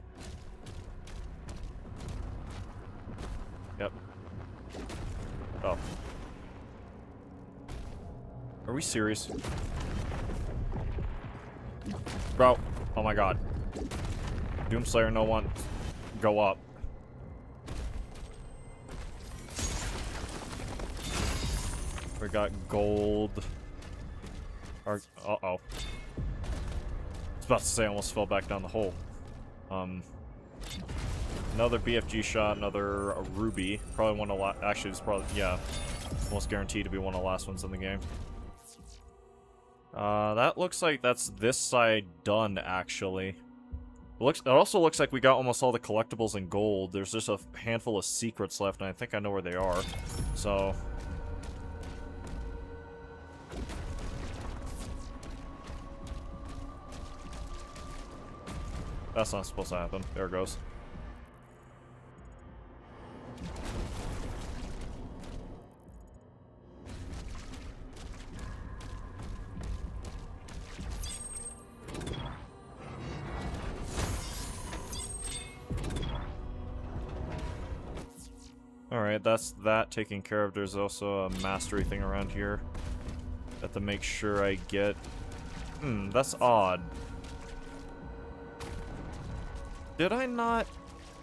Yep. Oh. Are we serious? Bro. Oh my god. Doomslayer, no one. Go up. We got gold. Uh-oh. I was about to say I almost fell back down the hole. Another BFG shot, another ruby. Probably one of the actually, it's probably, yeah, almost guaranteed to be one of the last ones in the game. That looks like that's this side done, actually. It also looks like we got almost all the collectibles in gold. There's just a handful of secrets left, and I think I know where they are. So... that's not supposed to happen. There it goes. Alright, that's that taken care of. There's also a mastery thing around here. Have to make sure I get... that's odd. Did I not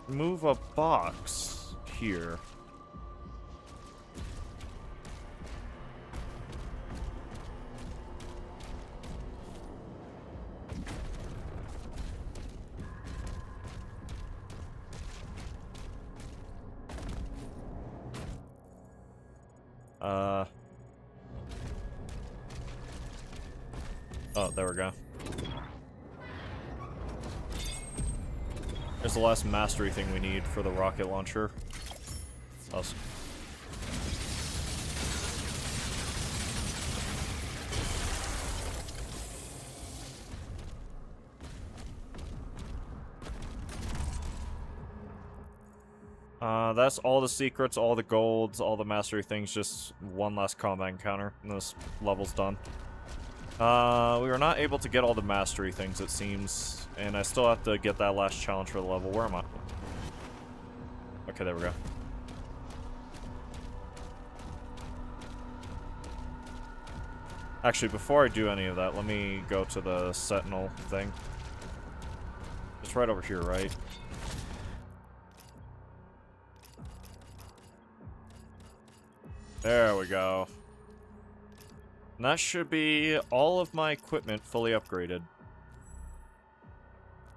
move a box here? Oh, there we go. There's the last mastery thing we need for the rocket launcher. Awesome. That's all the secrets, all the golds, all the mastery things, just one last combat encounter, and this level's done. We were not able to get all the mastery things, it seems, and I still have to get that last challenge for the level. Where am I? Okay, there we go. Actually, before I do any of that, let me go to the Sentinel thing. It's right over here, right? There we go. And that should be all of my equipment fully upgraded.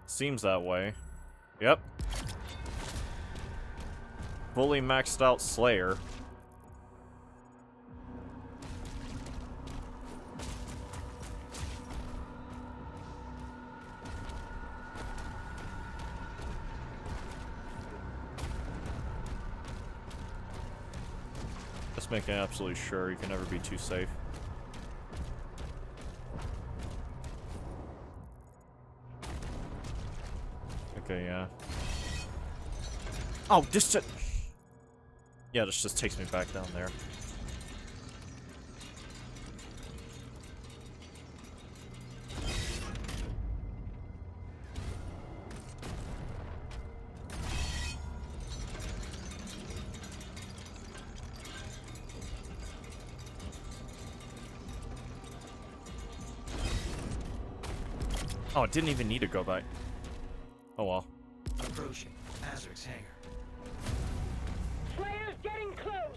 Seems that way. Yep. Fully maxed out Slayer. Just making absolutely sure you can never be too safe. Okay, yeah. Oh, this just... yeah, this just takes me back down there. Oh, it didn't even need to go back. Oh well. Approaching ahzrak's hangar. Slayer's getting close.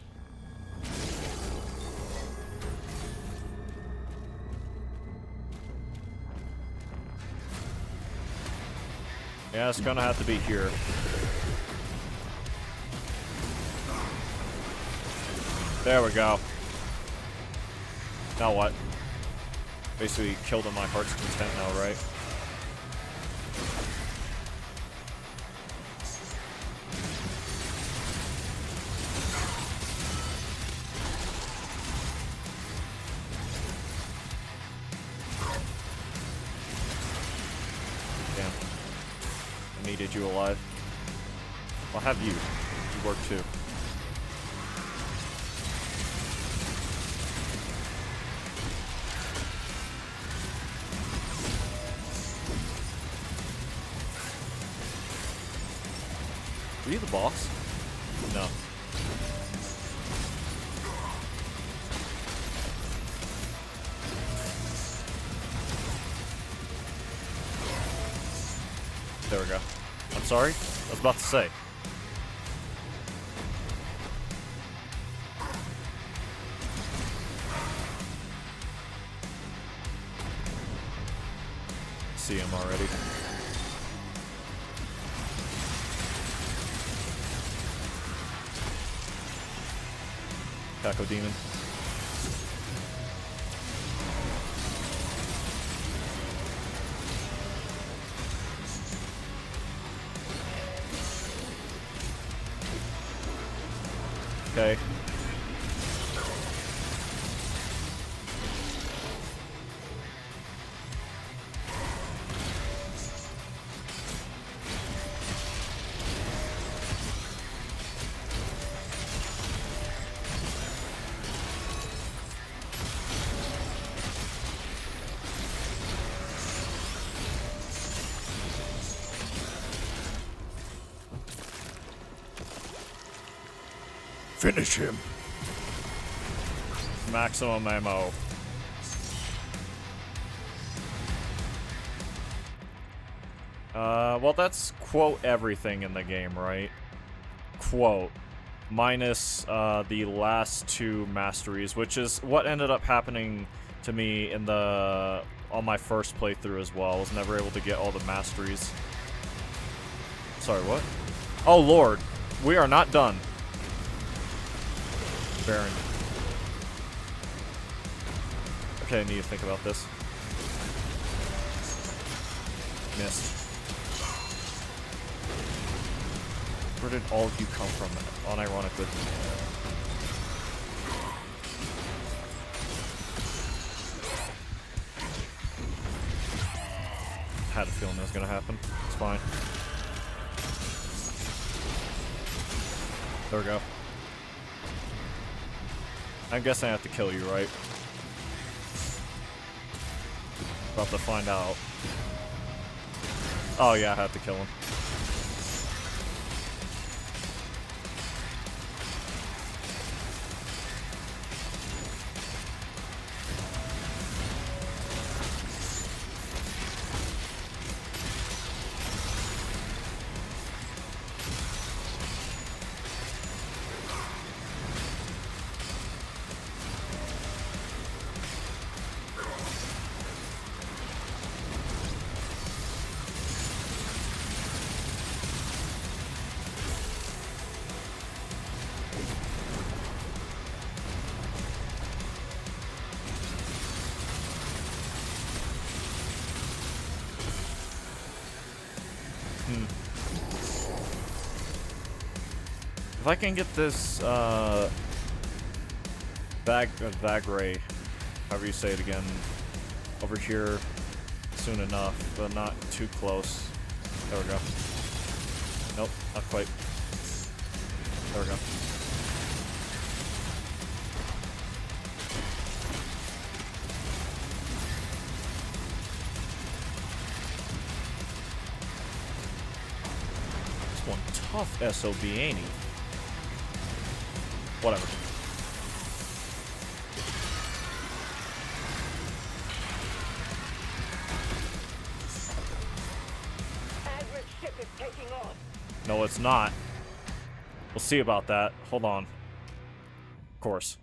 Yeah, it's gonna have to be here. There we go. Now what? Basically killed on my heart's content now, right? Damn. I needed you alive. I'll have you. You work too. Are you the boss? No. There we go. I'm sorry? I was about to say. See him already. Caco Demon. Okay. Finish him. Maximum ammo. Well, that's quote everything in the game, right? Quote. Minus the last two masteries, which is what ended up happening to me in the on my first playthrough as well. I was never able to get all the masteries. Sorry, what? Oh lord, we are not done. Baron. Okay, I need to think about this. Missed. Where did all of you come from, unironically? Had a feeling that was gonna happen. It's fine. There we go. I'm guessing I have to kill you, right? About to find out. Oh yeah, I have to kill him. If I can get this, Vagray, however you say it again, over here soon enough, but not too close. There we go. Nope, not quite. There we go. This one tough SOB, ain't he? Whatever. is taking off. No, it's not. We'll see about that. Hold on. Of course.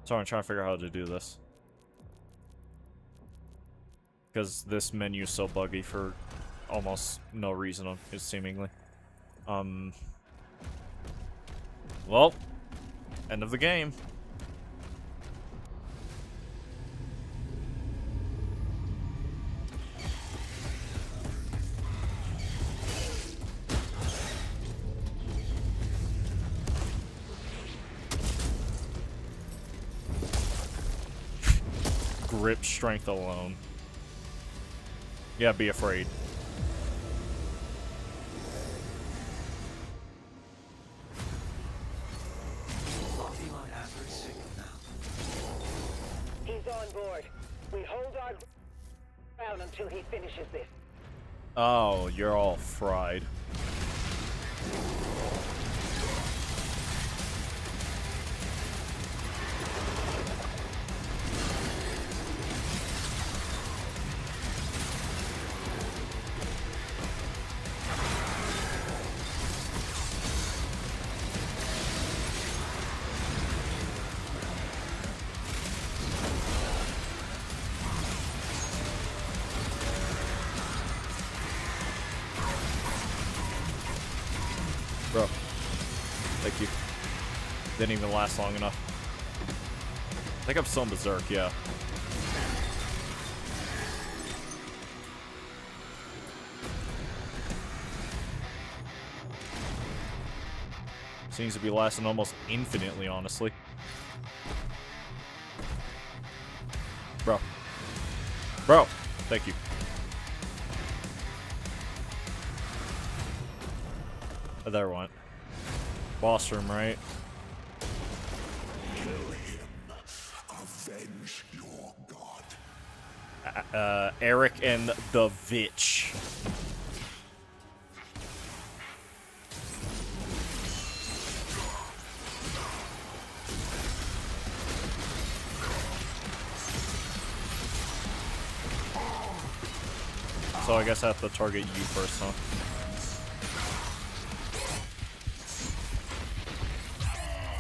Sorry, I'm trying to figure out how to do this. Because this menu is so buggy for almost no reason, seemingly. Well, end of the game. Grip strength alone. Yeah, be afraid. Locking on ahzrak signal now. He's on board. We hold our ground until he finishes this. Oh, you're all fried. Bro. Thank you. Didn't even last long enough. I think I'm still in Berserk, yeah. Seems to be lasting almost infinitely, honestly. Bro. Bro! Thank you. Oh, there it went. Boss room, right? Kill him. Avenge your god. Eric and the Vitch. So I guess I have to target you first, huh?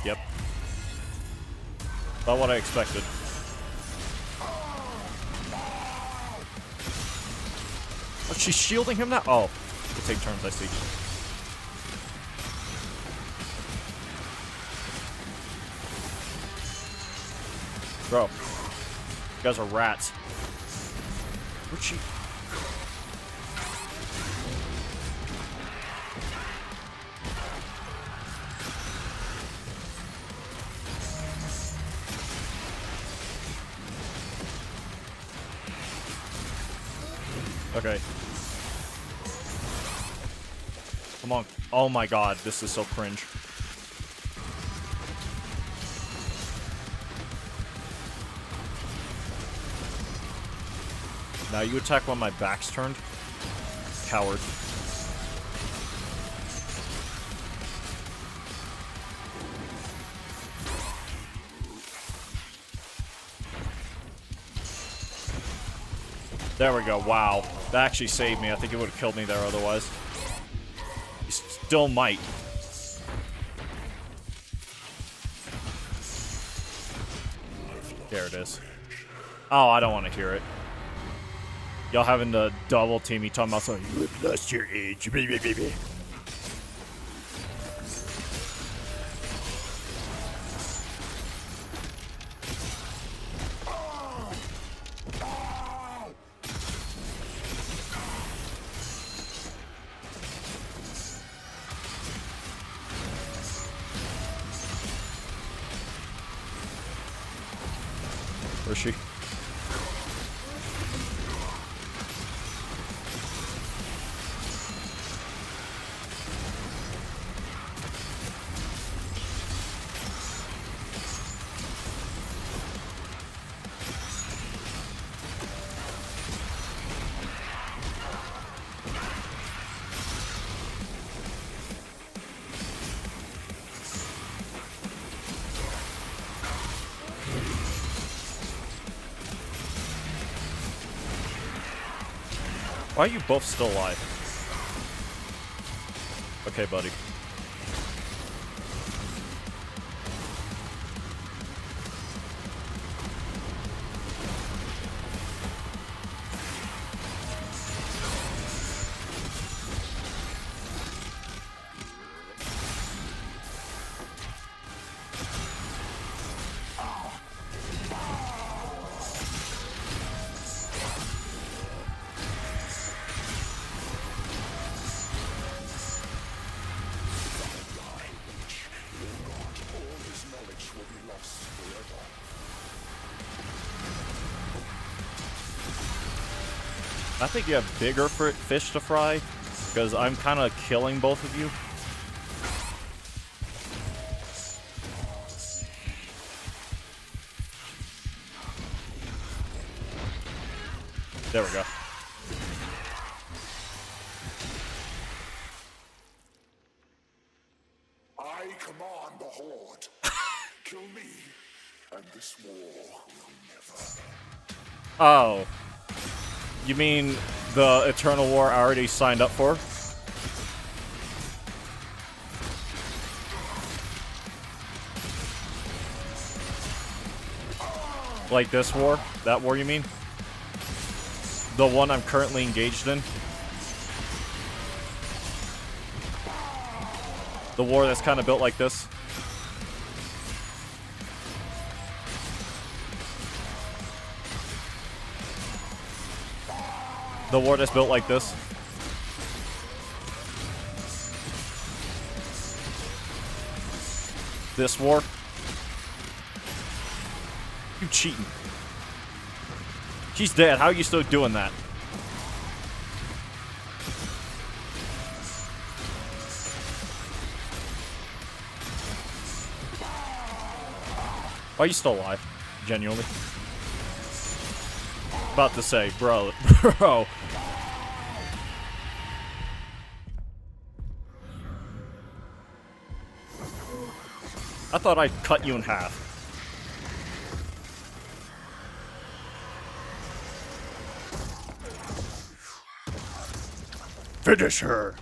Yep. About what I expected. Oh, she's shielding him now? Oh, we'll take turns, I see. Bro, you guys are rats. Where'd she... Okay. Come on. Oh my god, this is so cringe. Now you attack when my back's turned? Coward. There we go. Wow. That actually saved me. I think it would have killed me there otherwise. You still might. There it is. Oh, I don't want to hear it. Y'all having to double team me talking about something. You have lost your age. Where's she? Why are you both still alive? Okay, buddy. I think you have bigger fish to fry, because I'm kind of killing both of you. There we go. I command the Horde. Kill me, and this war will never. Oh. You mean the Eternal War I already signed up for? Like this war? That war you mean? The one I'm currently engaged in? The war that's kind of built like this? The war that's built like this? This war? You cheating. She's dead. How are you still doing that? Why are you still alive? Genuinely. About to say, bro. Bro. I thought I'd cut you in half. Finish her!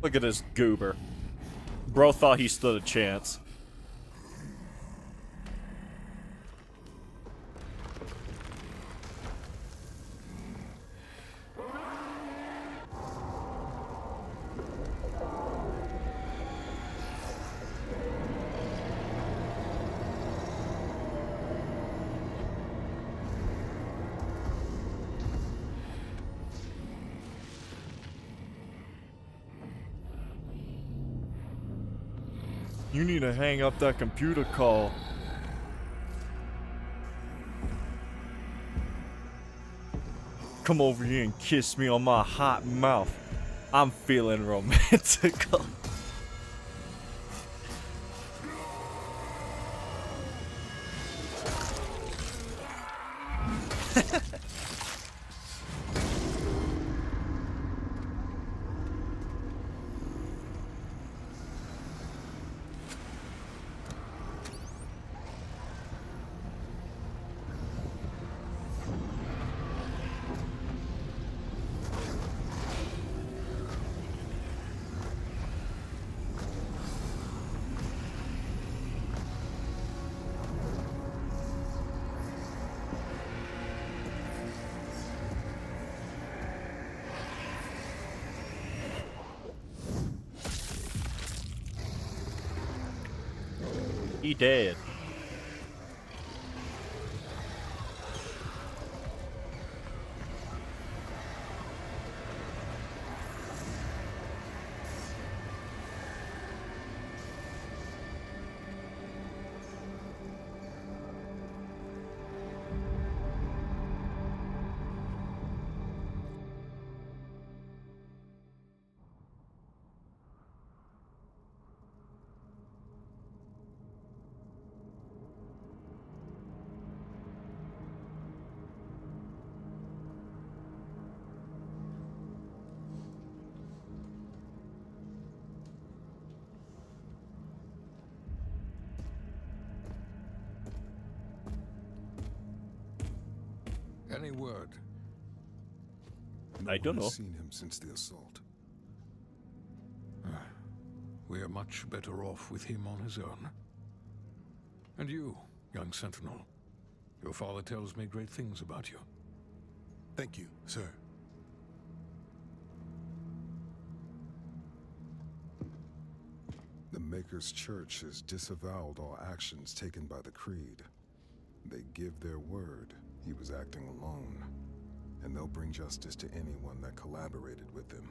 Look at this goober. Bro thought he stood a chance. You need to hang up that computer call. Come over here and kiss me on my hot mouth. I'm feeling romantical. He dead. any word? I don't know. Seen him since the assault. We are much better off with him on his own. And you, young sentinel. Your father tells me great things about you. Thank you, sir. The Maker's Church has disavowed all actions taken by the Creed. They give their word he was acting alone, and they'll bring justice to anyone that collaborated with him.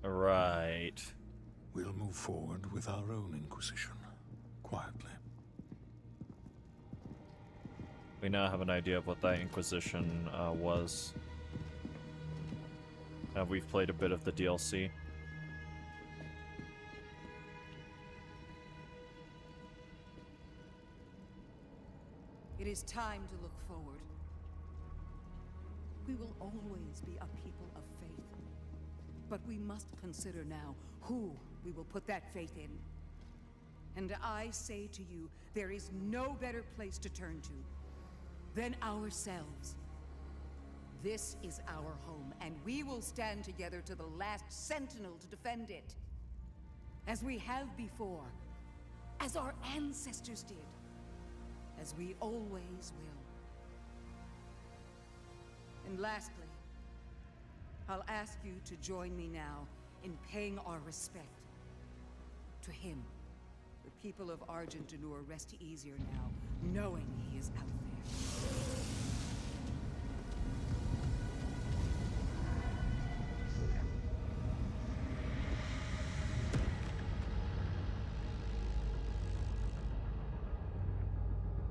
Right. We'll move forward with our own Inquisition, quietly. We now have an idea of what that Inquisition was. We've played a bit of the DLC. It is time to look forward. We will always be a people of faith. But we must consider now who we will put that faith in. And I say to you, there is no better place to turn to than ourselves. This is our home, and we will stand together to the last sentinel to defend it. As we have before, as our ancestors did, as we always will. And lastly, I'll ask you to join me now in paying our respect to him. The people of Argentanur rest easier now, knowing he is out there.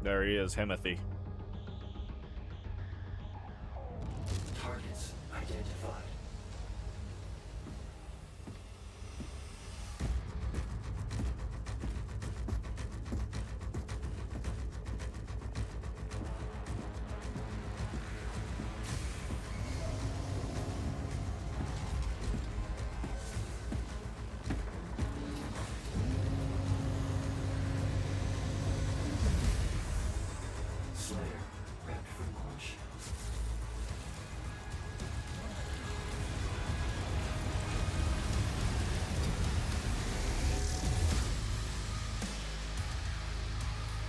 There he is, Himothy. Targets identified. Slayer, prepped for launch.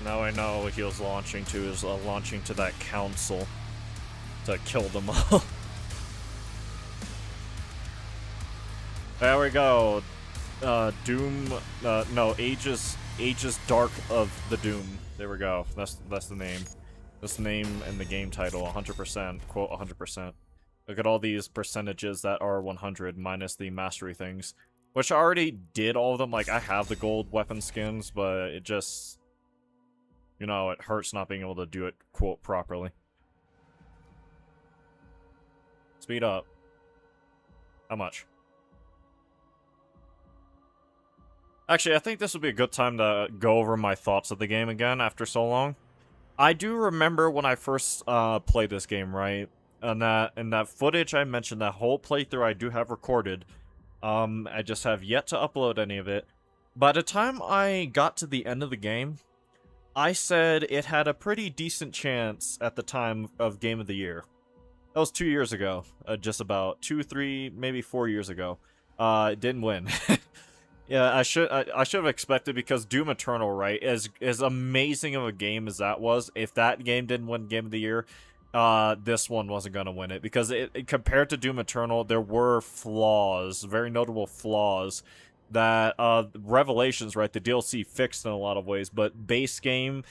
Now I know what he was launching to is launching to that council to kill them all. There we go. Doom. No, Aegis Dark of the Doom. There we go. That's the name. That's the name and the game title. 100%. Quote 100%. Look at all these percentages that are 100 minus the mastery things, which I already did all of them. Like I have the gold weapon skins, but it just, you know, it hurts not being able to do it quote properly. Speed up. How much? Actually, I think this would be a good time to go over my thoughts of the game again after so long. I do remember when I first played this game, right? And that footage I mentioned, that whole playthrough I do have recorded. I just have yet to upload any of it. By the time I got to the end of the game, I said it had a pretty decent chance at the time of Game of the Year. That was 2 years ago. Just about 2, 3, maybe 4 years ago. It didn't win. Yeah, I should have expected, because Doom Eternal, right, as amazing of a game as that was, if that game didn't win Game of the Year, this one wasn't gonna win it, because it compared to Doom Eternal, there were flaws, very notable flaws that Revelations, right, the DLC fixed in a lot of ways, but base game,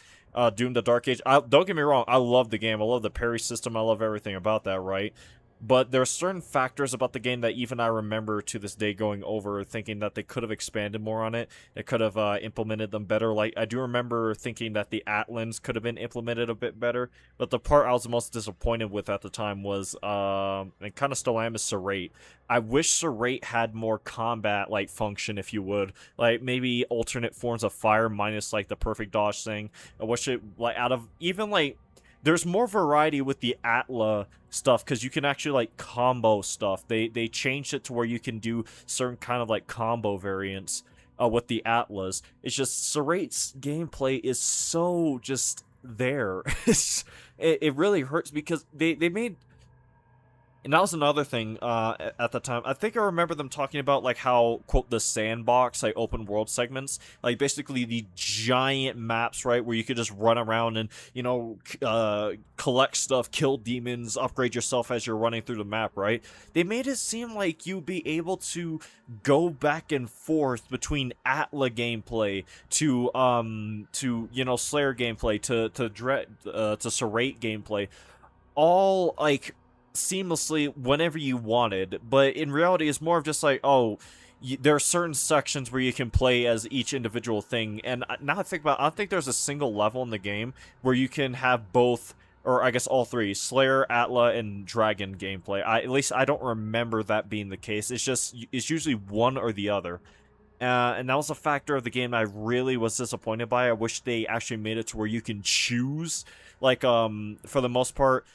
Doom the Dark Age, don't get me wrong, I love the game, I love the parry system, I love everything about that, right? But there are certain factors about the game that even I remember to this day going over, thinking that they could have expanded more on it. They could have implemented them better. Like, I do remember thinking that the Atlan's could have been implemented a bit better. But the part I was most disappointed with at the time was, and kind of still am, is Serrate. I wish Serrate had more combat, like, function, if you would. Like, maybe alternate forms of fire minus, like, the perfect dodge thing. I wish it, like, out of, even, like, there's more variety with the Atla stuff, because you can actually, like, combo stuff. They changed it to where you can do certain kind of, like, combo variants with the Atlas. It's just, Serrate's gameplay is so just there. it really hurts because they made. And that was another thing at the time. I think I remember them talking about like how, quote, the sandbox, like open world segments, like basically the giant maps, right, where you could just run around and, you know, collect stuff, kill demons, upgrade yourself as you're running through the map, right? They made it seem like you'd be able to go back and forth between Atla gameplay to you know, Slayer gameplay to Serrate gameplay, all like seamlessly whenever you wanted, but in reality it's more of just like, oh, there are certain sections where you can play as each individual thing. And now I think about it, I don't think there's a single level in the game where you can have both, or I guess all three, Slayer, Atla, and Dragon gameplay. At least I don't remember that being the case. It's usually one or the other. And that was a factor of the game I really was disappointed by. I wish they actually made it to where you can choose, like, for the most part,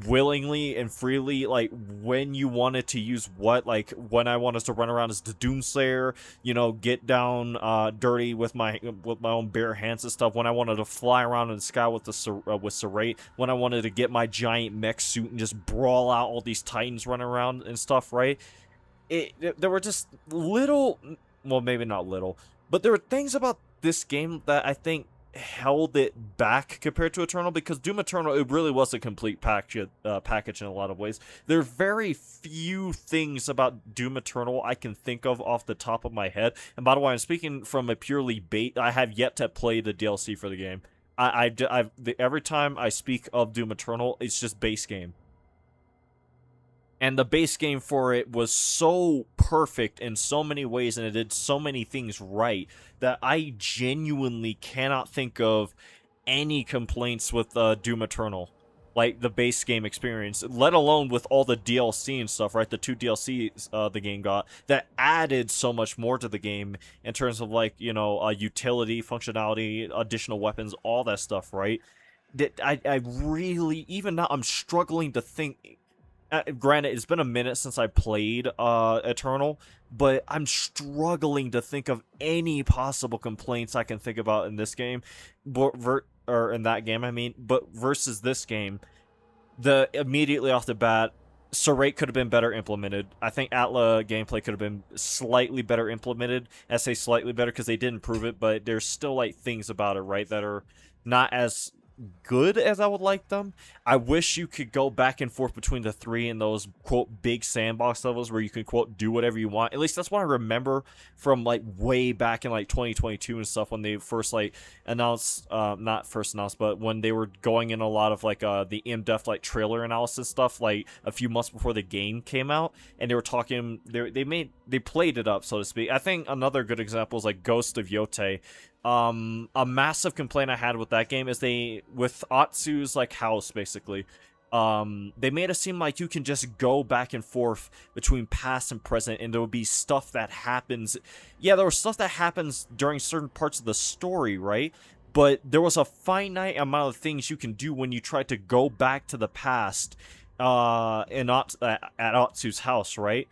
willingly and freely, like when you wanted to use what. Like when I wanted to run around as the Doomslayer, you know, get down dirty with my own bare hands and stuff. When I wanted to fly around in the sky with Serrate. When I wanted to get my giant mech suit and just brawl out all these titans running around and stuff, right? There were just little, well, maybe not little, but there were things about this game that I think held it back compared to Eternal, because Doom Eternal, it really was a complete package in a lot of ways. There are very few things about Doom Eternal I can think of off the top of my head. And by the way, I'm speaking from a purely I have yet to play the DLC for the game. Every time I speak of Doom Eternal, it's just base game. And the base game for it was so perfect in so many ways, and it did so many things right, that I genuinely cannot think of any complaints with Doom Eternal. Like, the base game experience, let alone with all the DLC and stuff, right? The 2 DLCs the game got, that added so much more to the game in terms of, like, you know, utility, functionality, additional weapons, all that stuff, right? That I really, even now, I'm struggling to think. Granted, it's been a minute since I played Eternal, but I'm struggling to think of any possible complaints I can think about in this game, or in that game, I mean. But versus this game, immediately off the bat, Serrate could have been better implemented. I think Atla gameplay could have been slightly better implemented. I say slightly better because they did improve it, but there's still like things about it, right, that are not as good as I would like them. I wish you could go back and forth between the 3 and those, quote, big sandbox levels where you can, quote, do whatever you want. At least that's what I remember from, like, way back in, like, 2022 and stuff, when they first, like, announced, not first announced, but when they were going in a lot of, like, the in-depth, like, trailer analysis stuff, like, a few months before the game came out, and they were talking, they played it up, so to speak. I think another good example is, like, Ghost of Yotei. A massive complaint I had with that game is with Atsu's, like, house, basically, they made it seem like you can just go back and forth between past and present, and there would be stuff that happens. Yeah, there was stuff that happens during certain parts of the story, right? But there was a finite amount of things you can do when you try to go back to the past, at Atsu's house, right?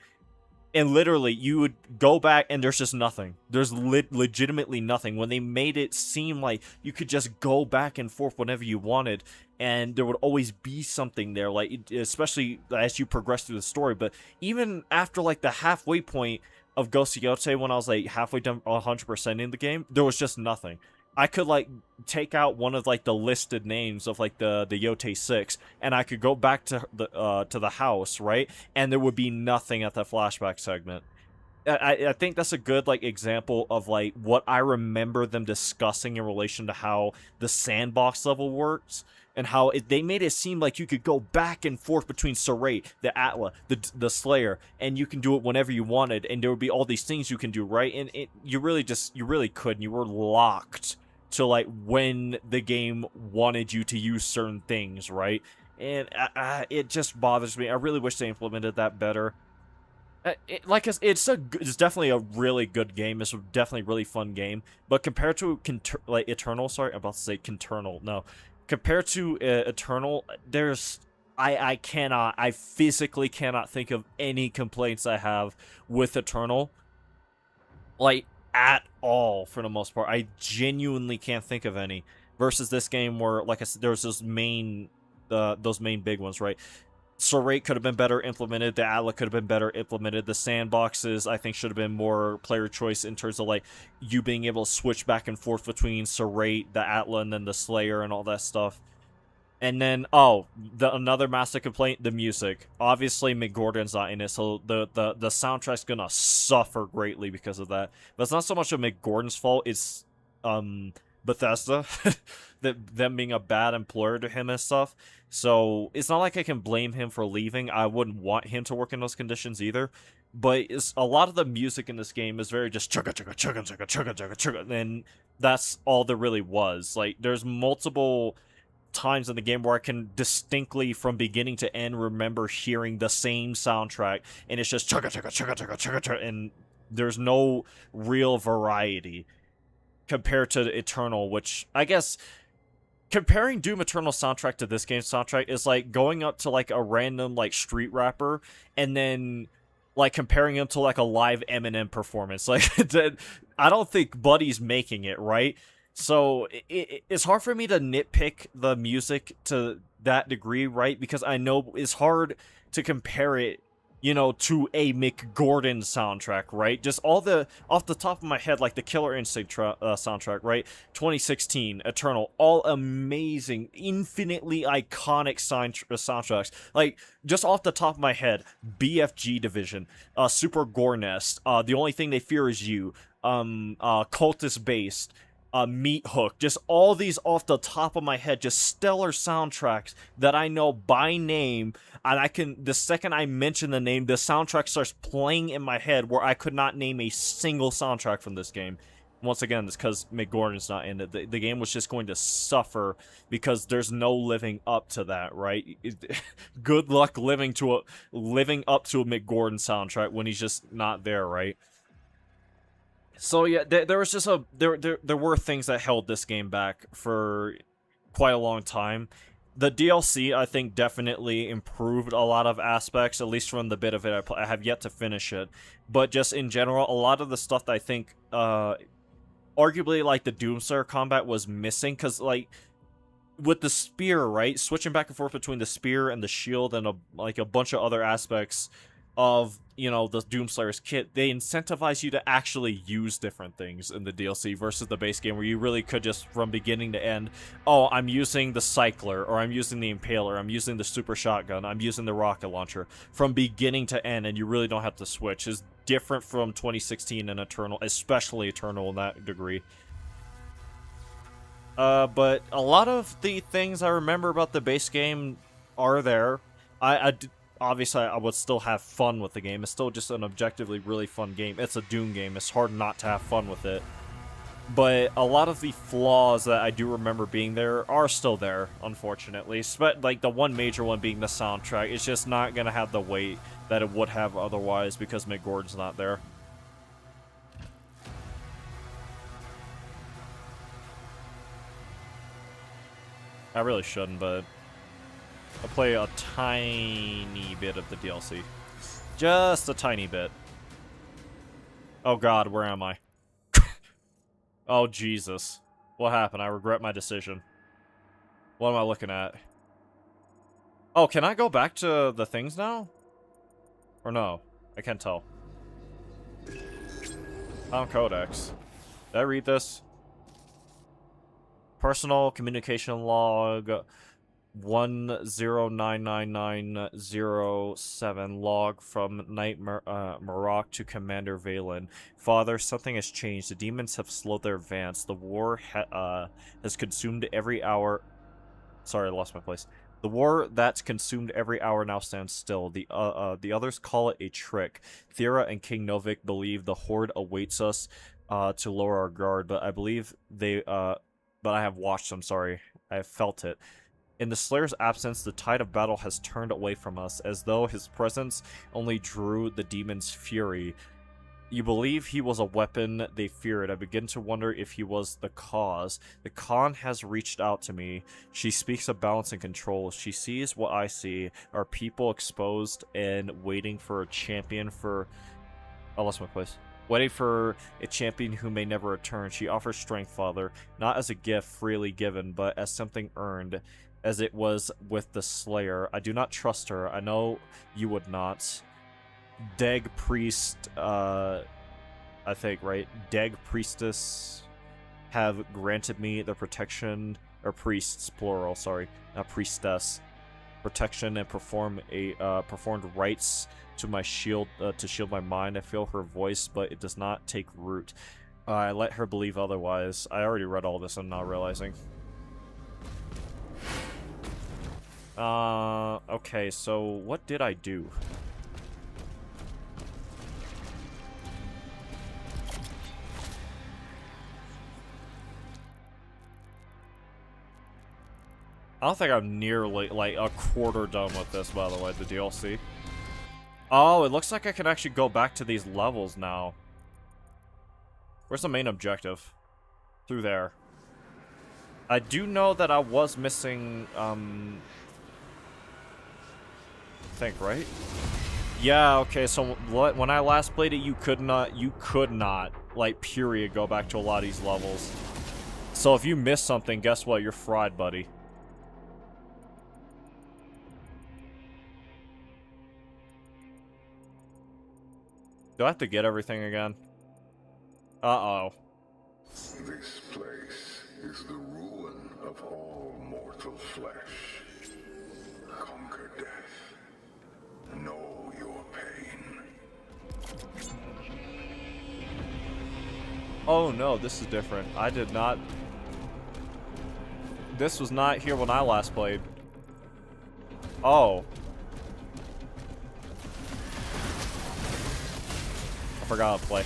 And literally, you would go back and there's just nothing. There's legitimately nothing. When they made it seem like you could just go back and forth whenever you wanted, and there would always be something there, like, especially as you progress through the story. But even after, like, the halfway point of Ghost of Yotei, when I was, like, halfway done 100% in the game, there was just nothing. I could, like, take out one of, like, the listed names of, like, the Yotei 6, and I could go back to the house, right? And there would be nothing at the flashback segment. I think that's a good, like, example of, like, what I remember them discussing in relation to how the sandbox level works, and how they made it seem like you could go back and forth between Serrate, the Atla, the Slayer, and you can do it whenever you wanted, and there would be all these things you can do, right? And you really couldn't. You were locked to, like, when the game wanted you to use certain things, right? And it just bothers me. I really wish they implemented that better. It's definitely a really good game. It's definitely a really fun game. But compared to Eternal, sorry, I'm about to say Conternal. No, compared to Eternal, I physically cannot think of any complaints I have with Eternal, like, at all, for the most part. I genuinely can't think of any. Versus this game where, like I said, there's this main those main big ones, right? Sorate could have been better implemented. The Atla could have been better implemented. The sandboxes, I think, should have been more player choice in terms of, like, you being able to switch back and forth between Sorate, the Atla, and then the Slayer and all that stuff. And then, another massive complaint, the music. Obviously, McGordon's not in it, so the soundtrack's gonna suffer greatly because of that. But it's not so much of McGordon's fault, it's, Bethesda. them being a bad employer to him and stuff. So, it's not like I can blame him for leaving. I wouldn't want him to work in those conditions either. But a lot of the music in this game is very just chugga chugga chugga chugga chugga chugga chugga, and that's all there really was. Like, there's multiple times in the game where I can distinctly, from beginning to end, remember hearing the same soundtrack, and it's just chugga chugga chugga chugga chugga chugga, and there's no real variety compared to Eternal, which I guess comparing Doom Eternal soundtrack to this game's soundtrack is like going up to like a random like street rapper and then like comparing him to like a live Eminem performance. Like, I don't think Buddy's making it, right? So it's hard for me to nitpick the music to that degree, right? Because I know it's hard to compare it, you know, to a McGordon soundtrack, right? Just all the, off the top of my head, like the Killer Instinct soundtrack, right? 2016, Eternal, all amazing, infinitely iconic soundtracks. Like, just off the top of my head, BFG Division, Super Gore Nest, The Only Thing They Fear Is You, Cultist Based, Meat Hook, just all these off the top of my head, just stellar soundtracks that I know by name, and I can, the second I mention the name, the soundtrack starts playing in my head where I could not name a single soundtrack from this game. Once again, it's because McGordon's not in it. The game was just going to suffer because there's no living up to that, right? Good luck living up to a McGordon soundtrack when he's just not there, right? So yeah, there was just there were things that held this game back for quite a long time. The DLC, I think, definitely improved a lot of aspects, at least from the bit of it I have yet to finish it. But just in general, a lot of the stuff that I think, arguably, like, the Doomslayer combat was missing, because, like, with the spear, right, switching back and forth between the spear and the shield and, a bunch of other aspects of, you know, the Doomslayer's kit, they incentivize you to actually use different things in the DLC versus the base game where you really could just, from beginning to end, oh, I'm using the Cycler, or I'm using the Impaler, I'm using the Super Shotgun, I'm using the Rocket Launcher, from beginning to end, and you really don't have to switch. Is different from 2016 and Eternal, especially Eternal in that degree. But a lot of the things I remember about the base game are there. Obviously, I would still have fun with the game. It's still just an objectively really fun game. It's a Doom game. It's hard not to have fun with it. But a lot of the flaws that I do remember being there are still there, unfortunately. But, like, the one major one being the soundtrack. It's just not going to have the weight that it would have otherwise because McGordon's not there. I really shouldn't, but I'll play a tiny bit of the DLC. Just a tiny bit. Oh god, where am I? Oh Jesus. What happened? I regret my decision. What am I looking at? Oh, can I go back to the things now? Or no? I can't tell. Found Codex. Did I read this? Personal communication log 10999007 log from Knight Maroc to Commander Valen. Father, something has changed. The demons have slowed their advance. The war has consumed every hour. Sorry, I lost my place. The war that's consumed every hour now stands still. The others call it a trick. Thera and King Novik believe the horde awaits us to lower our guard, but I believe they but I have watched them, sorry. I have felt it. In the Slayer's absence, the tide of battle has turned away from us, as though his presence only drew the demon's fury. You believe he was a weapon they feared. I begin to wonder if he was the cause. The Khan has reached out to me. She speaks of balance and control. She sees what I see. Are people exposed and waiting for a champion for... I lost my place. Waiting for a champion who may never return. She offers strength, Father, not as a gift freely given, but as something earned. as it was with the Slayer. I do not trust her. I know you would not. Deg Priest, I think, right? Deg Priestess have granted me the protection, or priests, plural, sorry, not priestess, protection and performed rites to my shield, to shield my mind. I feel her voice, but it does not take root. I let her believe otherwise. I already read all this, I'm not realizing. Okay, so what did I do? I don't think I'm nearly, like, a quarter done with this, by the way, the DLC. Oh, it looks like I can actually go back to these levels now. Where's the main objective? Through there. I do know that I was missing, I think, right? Yeah, okay, so when I last played it, you could not, like, period, go back to a lot of these levels. So if you miss something, guess what? You're fried, buddy. Do I have to get everything again? Uh-oh. This place is the ruin of all mortal flesh. Conquer death. Know your pain. Oh no, this is different. I did not... This was not here when I last played. Oh. I forgot how to play.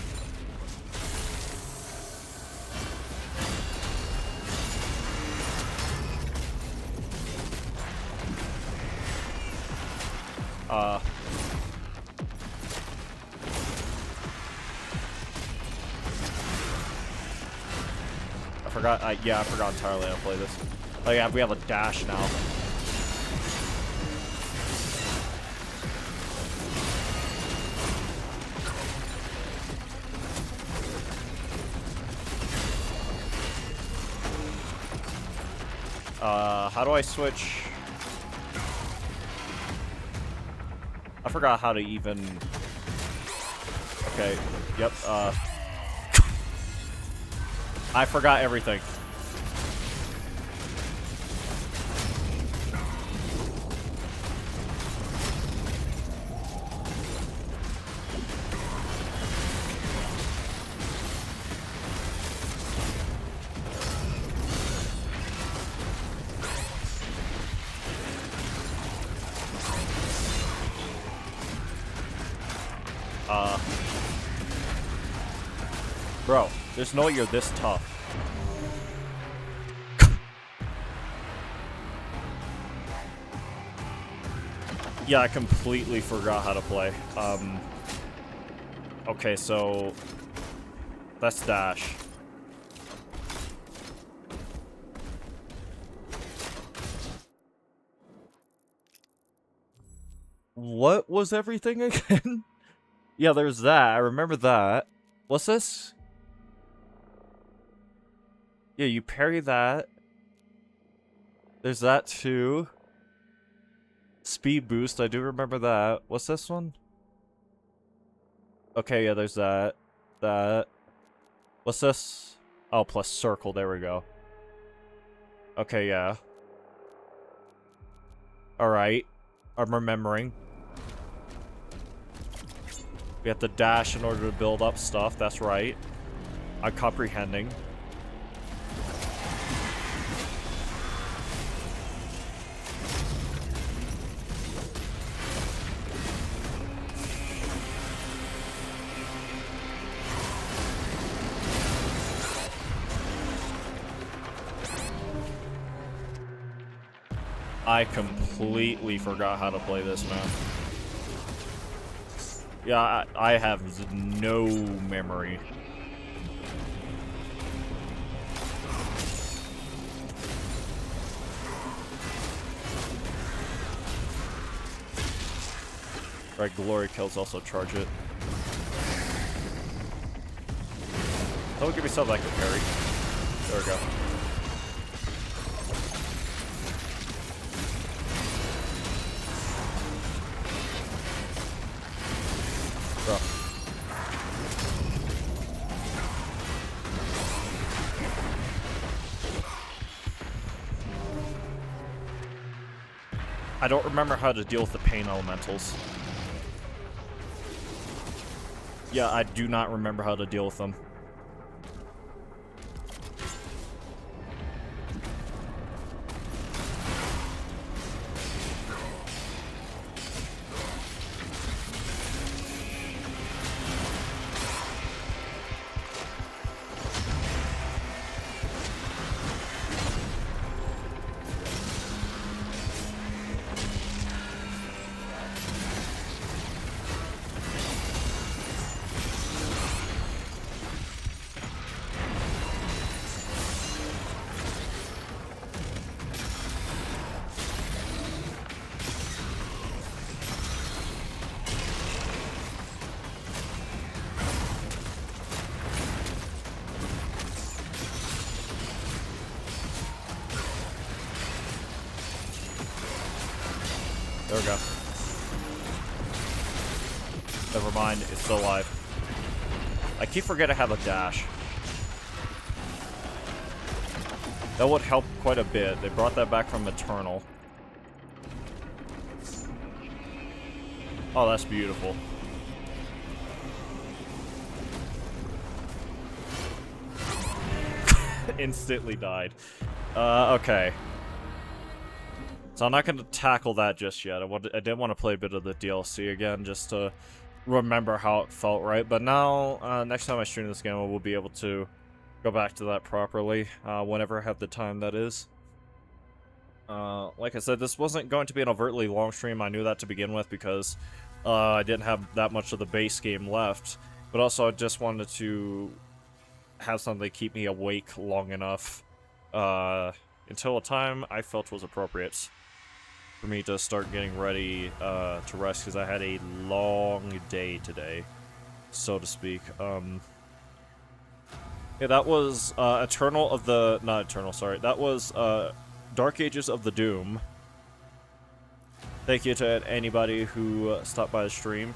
I forgot, yeah, I forgot entirely how to play this. Oh yeah, we have a dash now. How do I switch? I forgot how to even... Okay, yep, I forgot everything. Bro, there's no way you're this tough. Yeah, I completely forgot how to play. Okay, so... That's dash. What was everything again? Yeah, there's that. I remember that. What's this? Yeah, you parry that. There's that too. Speed boost, I do remember that. What's this one? Okay, yeah, there's that. That. What's this? Oh, plus circle, there we go. Okay, yeah. Alright. I'm remembering. We have to dash in order to build up stuff, that's right. I'm comprehending. I completely forgot how to play this, man. Yeah, I have no memory. Right, glory kills also charge it. Don't give me something I can parry. There we go. I don't remember how to deal with the pain elementals. Yeah, I do not remember how to deal with them. There we go. Never mind, it's still alive. I keep forgetting I have a dash. That would help quite a bit. They brought that back from Eternal. Oh, that's beautiful. Instantly died. Okay. So I'm not going to tackle that just yet. I did want to play a bit of the DLC again, just to remember how it felt right. But now, next time I stream this game, I will be able to go back to that properly, whenever I have the time, that is. Like I said, this wasn't going to be an overtly long stream. I knew that to begin with because I didn't have that much of the base game left. But also, I just wanted to have something to keep me awake long enough until a time I felt was appropriate for me to start getting ready to rest, because I had a long day today, so to speak. Yeah, that was not Eternal, sorry. That was Dark Ages of the Doom. Thank you to anybody who stopped by the stream.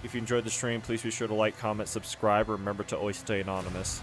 If you enjoyed the stream, please be sure to like, comment, subscribe, remember to always stay anonymous.